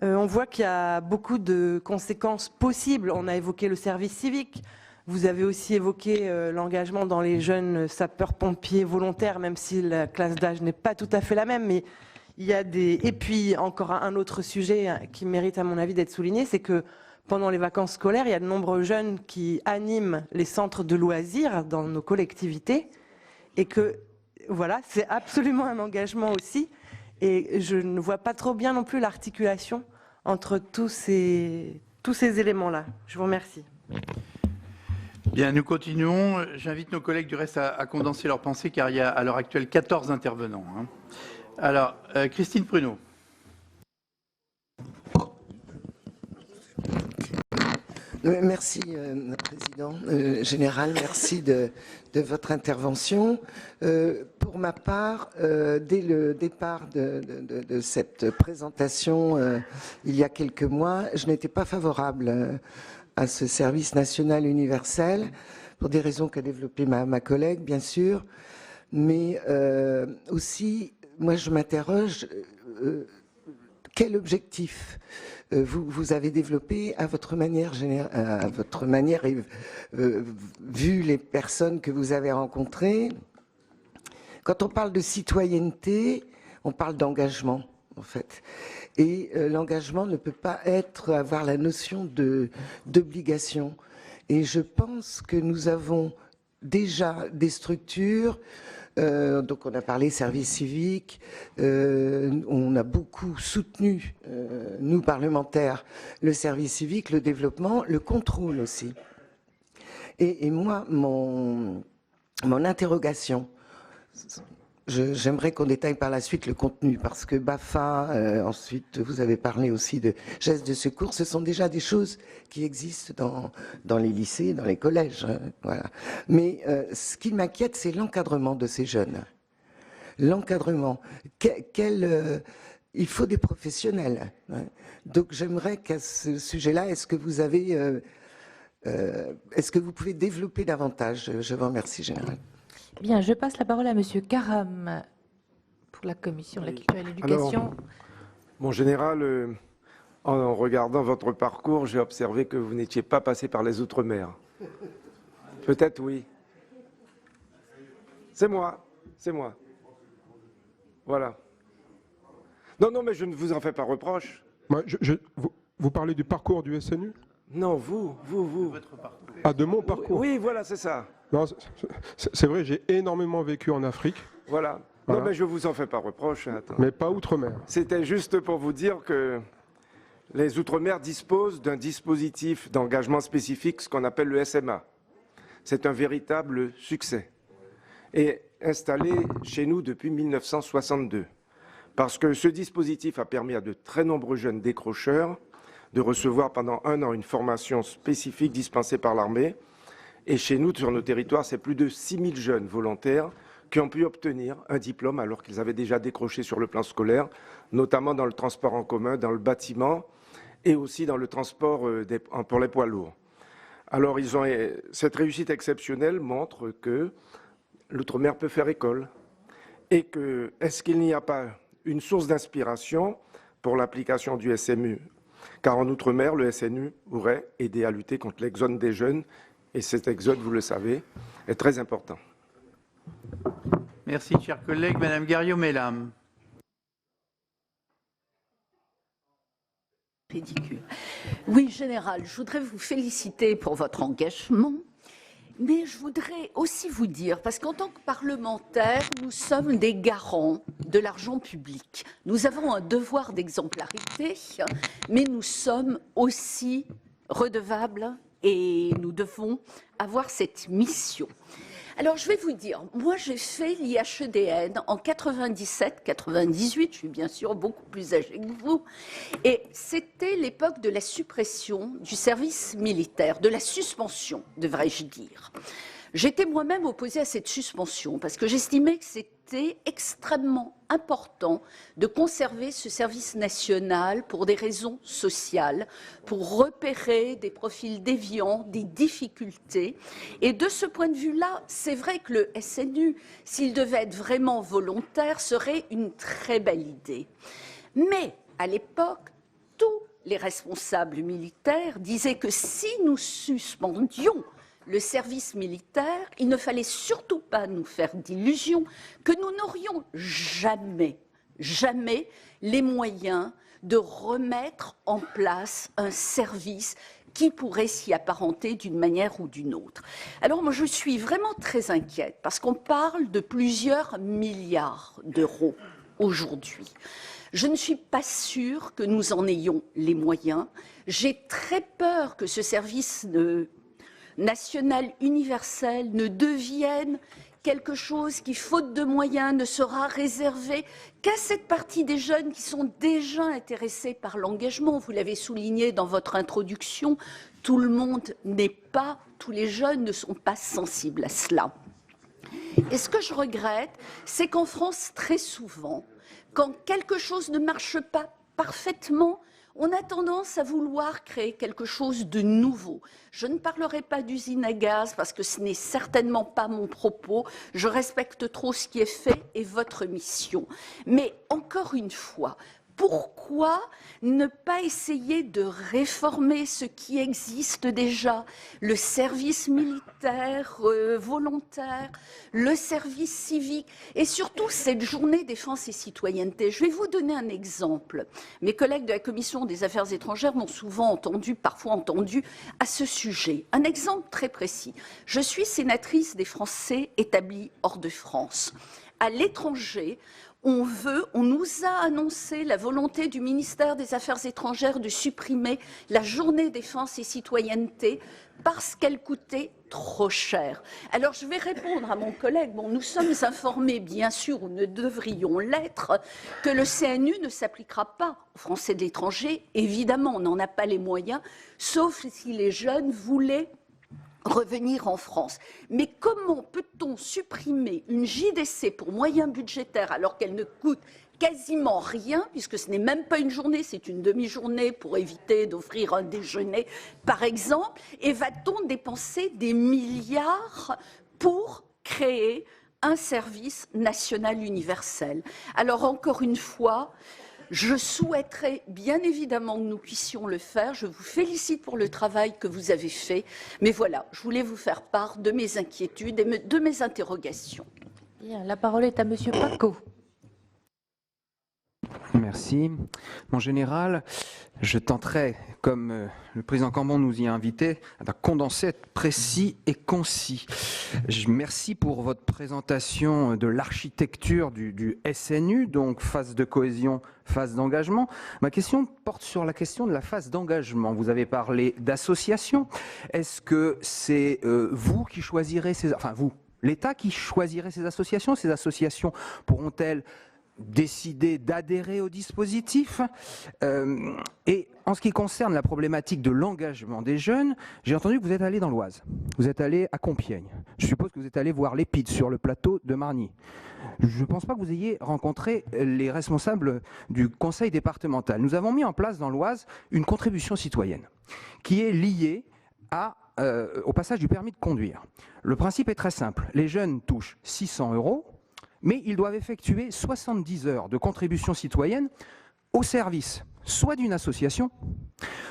on voit qu'il y a beaucoup de conséquences possibles. On a évoqué le service civique. Vous avez aussi évoqué l'engagement dans les jeunes sapeurs-pompiers volontaires, même si la classe d'âge n'est pas tout à fait la même. Mais il y a des... Et puis, encore un autre sujet qui mérite, à mon avis, d'être souligné, c'est que pendant les vacances scolaires, il y a de nombreux jeunes qui animent les centres de loisirs dans nos collectivités et que, voilà, c'est absolument un engagement aussi. Et je ne vois pas trop bien non plus l'articulation entre tous ces éléments-là. Je vous remercie. Bien, nous continuons. J'invite nos collègues du reste à condenser leurs pensées car il y a à l'heure actuelle 14 intervenants. Alors, Christine Pruneau. Merci, Président Général. Merci de votre intervention. Pour ma part, dès le départ de cette présentation, il y a quelques mois, je n'étais pas favorable à ce service national universel, pour des raisons qu'a développées ma collègue, bien sûr. Mais aussi, moi, je m'interroge, quel objectif vous avez développé à votre manière, et vu les personnes que vous avez rencontrées. Quand on parle de citoyenneté, on parle d'engagement, en fait. Et l'engagement ne peut pas avoir la notion d'obligation. Et je pense que nous avons déjà des structures. Donc on a parlé service civique, on a beaucoup soutenu, nous parlementaires, le service civique, le développement, le contrôle aussi. Et moi, mon interrogation, j'aimerais qu'on détaille par la suite le contenu, parce que BAFA, ensuite vous avez parlé aussi de gestes de secours, ce sont déjà des choses qui existent dans les lycées, dans les collèges. Voilà. Mais ce qui m'inquiète, c'est l'encadrement de ces jeunes. L'encadrement. Il faut des professionnels. Donc j'aimerais qu'à ce sujet-là, est-ce que vous pouvez développer davantage? Je vous remercie, Général. Bien, je passe la parole à Monsieur Karam pour la Commission de la Culture et de l'Éducation. Alors, mon général, en regardant votre parcours, j'ai observé que vous n'étiez pas passé par les Outre-mer. Peut-être oui. C'est moi. Voilà. Non, mais je ne vous en fais pas reproche. Moi, vous parlez du parcours du SNU? Non, vous. Ah, de mon parcours? Oui, voilà, c'est ça. Non, c'est vrai, j'ai énormément vécu en Afrique. Voilà. Non, mais je vous en fais pas reproche. Attends. Mais pas Outre-mer. C'était juste pour vous dire que les Outre-mer disposent d'un dispositif d'engagement spécifique, ce qu'on appelle le SMA. C'est un véritable succès. Et installé chez nous depuis 1962. Parce que ce dispositif a permis à de très nombreux jeunes décrocheurs de recevoir pendant 1 an une formation spécifique dispensée par l'armée. Et chez nous, sur nos territoires, c'est plus de 6000 jeunes volontaires qui ont pu obtenir un diplôme alors qu'ils avaient déjà décroché sur le plan scolaire, notamment dans le transport en commun, dans le bâtiment et aussi dans le transport pour les poids lourds. Alors, cette réussite exceptionnelle montre que l'outre-mer peut faire école. Et que, est-ce qu'il n'y a pas une source d'inspiration pour l'application du SMU? Car en outre-mer, le SNU pourrait aider à lutter contre l'exode des jeunes Et cet exode, vous le savez, est très important. Merci, chers collègues. Madame Garriaud-Maylam. Ridicule. Oui, Général, je voudrais vous féliciter pour votre engagement, mais je voudrais aussi vous dire, parce qu'en tant que parlementaires, nous sommes des garants de l'argent public. Nous avons un devoir d'exemplarité, mais nous sommes aussi redevables et nous devons avoir cette mission. Alors, je vais vous dire, moi, j'ai fait l'IHEDN en 97-98, je suis bien sûr beaucoup plus âgée que vous, et c'était l'époque de la suppression du service militaire, de la suspension, devrais-je dire. J'étais moi-même opposée à cette suspension parce que j'estimais que c'était extrêmement important de conserver ce service national pour des raisons sociales, pour repérer des profils déviants, des difficultés. Et de ce point de vue-là, c'est vrai que le SNU, s'il devait être vraiment volontaire, serait une très belle idée. Mais à l'époque, tous les responsables militaires disaient que si nous suspendions le service militaire, il ne fallait surtout pas nous faire d'illusions que nous n'aurions jamais les moyens de remettre en place un service qui pourrait s'y apparenter d'une manière ou d'une autre. Alors moi, je suis vraiment très inquiète parce qu'on parle de plusieurs milliards d'euros aujourd'hui. Je ne suis pas sûre que nous en ayons les moyens. J'ai très peur que ce service national universel ne devienne quelque chose qui, faute de moyens, ne sera réservé qu'à cette partie des jeunes qui sont déjà intéressés par l'engagement. Vous l'avez souligné dans votre introduction, tout le monde n'est pas, tous les jeunes ne sont pas sensibles à cela. Et ce que je regrette, c'est qu'en France, très souvent, quand quelque chose ne marche pas parfaitement, on a tendance à vouloir créer quelque chose de nouveau. Je ne parlerai pas d'usine à gaz parce que ce n'est certainement pas mon propos. Je respecte trop ce qui est fait et votre mission. Mais encore une fois, pourquoi ne pas essayer de réformer ce qui existe déjà, le service militaire volontaire, le service civique et surtout cette journée défense et citoyenneté. Je vais vous donner un exemple. Mes collègues de la Commission des Affaires étrangères m'ont souvent parfois entendu à ce sujet. Un exemple très précis. Je suis sénatrice des Français établis hors de France. À l'étranger, on nous a annoncé la volonté du ministère des Affaires étrangères de supprimer la journée défense et citoyenneté parce qu'elle coûtait trop cher. Alors je vais répondre à mon collègue, nous sommes informés bien sûr, ou ne devrions l'être, que le CNU ne s'appliquera pas aux Français de l'étranger. Évidemment, on n'en a pas les moyens, sauf si les jeunes voulaient revenir en France. Mais comment peut-on supprimer une JDC pour moyens budgétaires alors qu'elle ne coûte quasiment rien, puisque ce n'est même pas une journée, c'est une demi-journée pour éviter d'offrir un déjeuner, par exemple, et va-t-on dépenser des milliards pour créer un service national universel? Alors, encore une fois, je souhaiterais bien évidemment que nous puissions le faire. Je vous félicite pour le travail que vous avez fait. Mais voilà, je voulais vous faire part de mes inquiétudes et de mes interrogations. Bien, la parole est à Monsieur Paco. Merci. Mon général, je tenterai, comme le président Cambon nous y a invités, à condenser, être précis et concis. Merci pour votre présentation de l'architecture du SNU, donc phase de cohésion, phase d'engagement. Ma question porte sur la question de la phase d'engagement. Vous avez parlé d'association. Est-ce que c'est vous qui choisirez l'État qui choisirait ces associations? Ces associations pourront-elles décider d'adhérer au dispositif? Et en ce qui concerne la problématique de l'engagement des jeunes, j'ai entendu que vous êtes allé dans l'Oise, vous êtes allé à Compiègne, je suppose que vous êtes allé voir l'EPID sur le plateau de Margny. Je ne pense pas que vous ayez rencontré les responsables du conseil départemental. Nous avons mis en place dans l'Oise une contribution citoyenne qui est liée au passage du permis de conduire. Le principe est très simple, les jeunes touchent 600 €, mais ils doivent effectuer 70 heures de contribution citoyenne au service soit d'une association,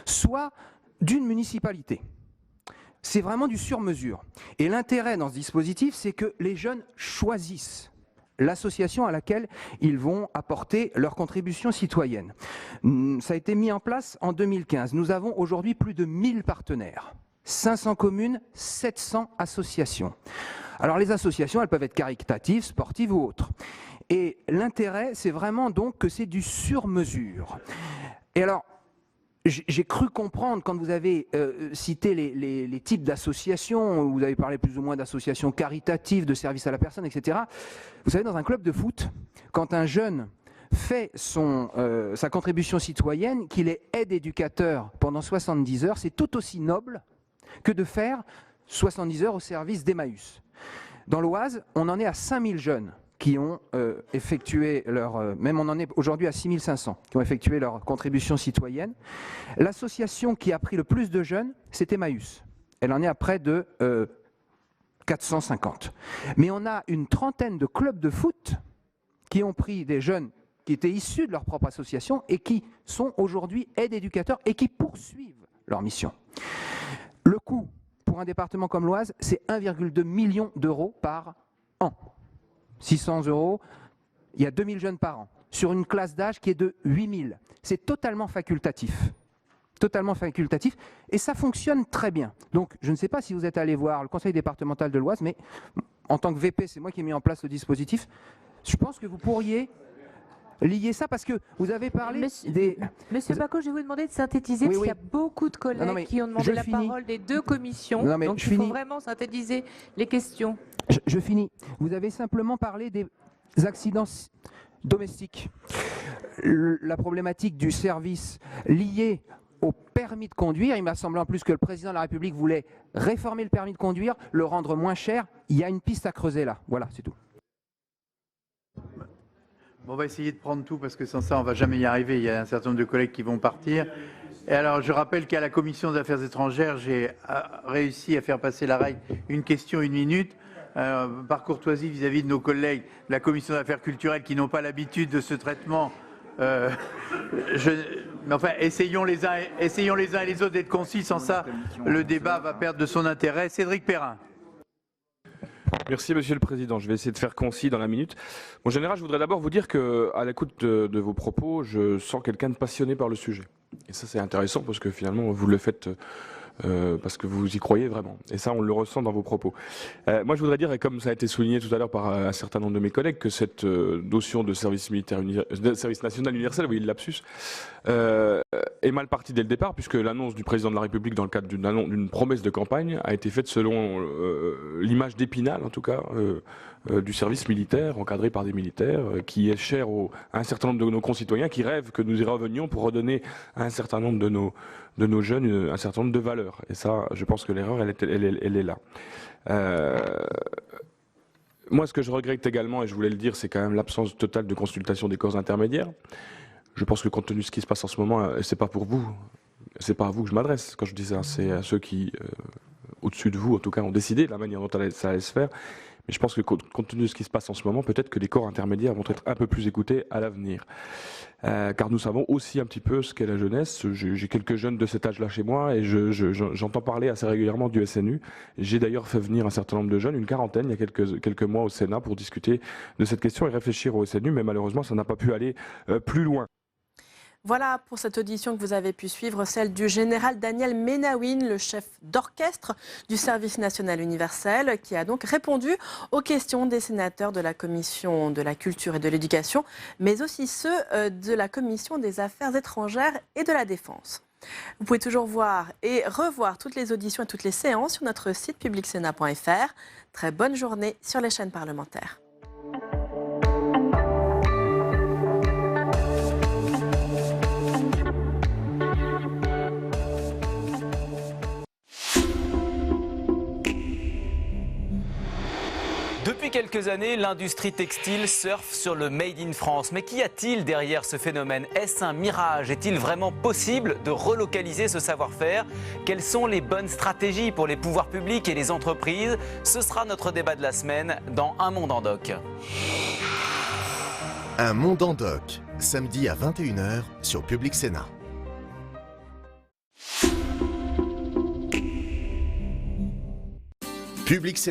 soit d'une municipalité. c'est vraiment du sur-mesure. Et l'intérêt dans ce dispositif, c'est que les jeunes choisissent l'association à laquelle ils vont apporter leur contribution citoyenne. Ça a été mis en place en 2015. Nous avons aujourd'hui plus de 1000 partenaires, 500 communes, 700 associations. Alors les associations, elles peuvent être caritatives, sportives ou autres. Et l'intérêt, c'est vraiment donc que c'est du sur-mesure. Et alors, j'ai cru comprendre, quand vous avez cité les types d'associations, vous avez parlé plus ou moins d'associations caritatives, de services à la personne, etc. Vous savez, dans un club de foot, quand un jeune fait sa contribution citoyenne, qu'il est aide-éducateur pendant 70 heures, c'est tout aussi noble que de faire 70 heures au service d'Emmaüs. Dans l'Oise, on en est à 5000 jeunes qui ont effectué même on en est aujourd'hui à 6500, qui ont effectué leur contribution citoyenne. L'association qui a pris le plus de jeunes, c'est Emmaüs. Elle en est à près de 450. Mais on a une trentaine de clubs de foot qui ont pris des jeunes qui étaient issus de leur propre association et qui sont aujourd'hui aides-éducateurs et qui poursuivent leur mission. Le coût pour un département comme l'Oise, c'est 1,2 million d'euros par an. 600 €, il y a 2000 jeunes par an, sur une classe d'âge qui est de 8000. C'est totalement facultatif. Totalement facultatif, et ça fonctionne très bien. Donc, je ne sais pas si vous êtes allé voir le conseil départemental de l'Oise, mais en tant que VP, c'est moi qui ai mis en place le dispositif. Je pense que vous pourriez lier ça, parce que vous avez parlé Monsieur Bacot, je vais vous demander de synthétiser, parce qu'il y a beaucoup de collègues qui ont demandé la parole des deux commissions, donc il faut vraiment synthétiser les questions. Je finis. Vous avez simplement parlé des accidents domestiques. La problématique du service lié au permis de conduire, il m'a semblé en plus que le président de la République voulait réformer le permis de conduire, le rendre moins cher. Il y a une piste à creuser là. Voilà, c'est tout. Bon, on va essayer de prendre tout parce que sans ça, on ne va jamais y arriver. Il y a un certain nombre de collègues qui vont partir. Et alors, je rappelle qu'à la Commission des Affaires étrangères, j'ai réussi à faire passer la règle une question, 1 minute. Par courtoisie vis-à-vis de nos collègues de la Commission des Affaires culturelles qui n'ont pas l'habitude de ce traitement, mais enfin, essayons les uns et les autres d'être concis. Sans ça, le débat va perdre de son intérêt. Cédric Perrin. Merci Monsieur le Président. Je vais essayer de faire concis dans la minute. En général, je voudrais d'abord vous dire qu'à l'écoute de vos propos, je sens quelqu'un de passionné par le sujet. Et ça, c'est intéressant parce que finalement, vous le faites parce que vous y croyez vraiment. Et ça, on le ressent dans vos propos. Moi, je voudrais dire, et comme ça a été souligné tout à l'heure par un certain nombre de mes collègues, que cette notion de service militaire, de service national universel, oui, le lapsus, est mal partie dès le départ, puisque l'annonce du président de la République dans le cadre d'une promesse de campagne a été faite selon l'image d'Épinal, en tout cas, du service militaire, encadré par des militaires, qui est cher à un certain nombre de nos concitoyens qui rêvent que nous y revenions pour redonner à un certain nombre de nos jeunes un certain nombre de valeurs. Et ça, je pense que l'erreur, elle est là. Moi, ce que je regrette également, et je voulais le dire, c'est quand même l'absence totale de consultation des corps intermédiaires. Je pense que compte tenu de ce qui se passe en ce moment, c'est pas pour vous, c'est pas à vous que je m'adresse quand je dis ça, c'est à ceux qui, au-dessus de vous, en tout cas, ont décidé de la manière dont ça allait se faire. Mais je pense que compte tenu de ce qui se passe en ce moment, peut-être que les corps intermédiaires vont être un peu plus écoutés à l'avenir. Car nous savons aussi un petit peu ce qu'est la jeunesse. J'ai quelques jeunes de cet âge-là chez moi et j'entends parler assez régulièrement du SNU. J'ai d'ailleurs fait venir un certain nombre de jeunes, une quarantaine, il y a quelques mois au Sénat pour discuter de cette question et réfléchir au SNU, mais malheureusement ça n'a pas pu aller plus loin. Voilà pour cette audition que vous avez pu suivre, celle du général Daniel Ménawine, le chef d'orchestre du service national universel, qui a donc répondu aux questions des sénateurs de la Commission de la culture et de l'éducation, mais aussi ceux de la Commission des affaires étrangères et de la défense. Vous pouvez toujours voir et revoir toutes les auditions et toutes les séances sur notre site publicsena.fr. Très bonne journée sur les chaînes parlementaires. Depuis quelques années, l'industrie textile surfe sur le Made in France. Mais qu'y a-t-il derrière ce phénomène? Est-ce un mirage? Est-il vraiment possible de relocaliser ce savoir-faire? Quelles sont les bonnes stratégies pour les pouvoirs publics et les entreprises? Ce sera notre débat de la semaine dans Un Monde en Doc. Un Monde en Doc, samedi à 21h sur Public Sénat. Public Sénat.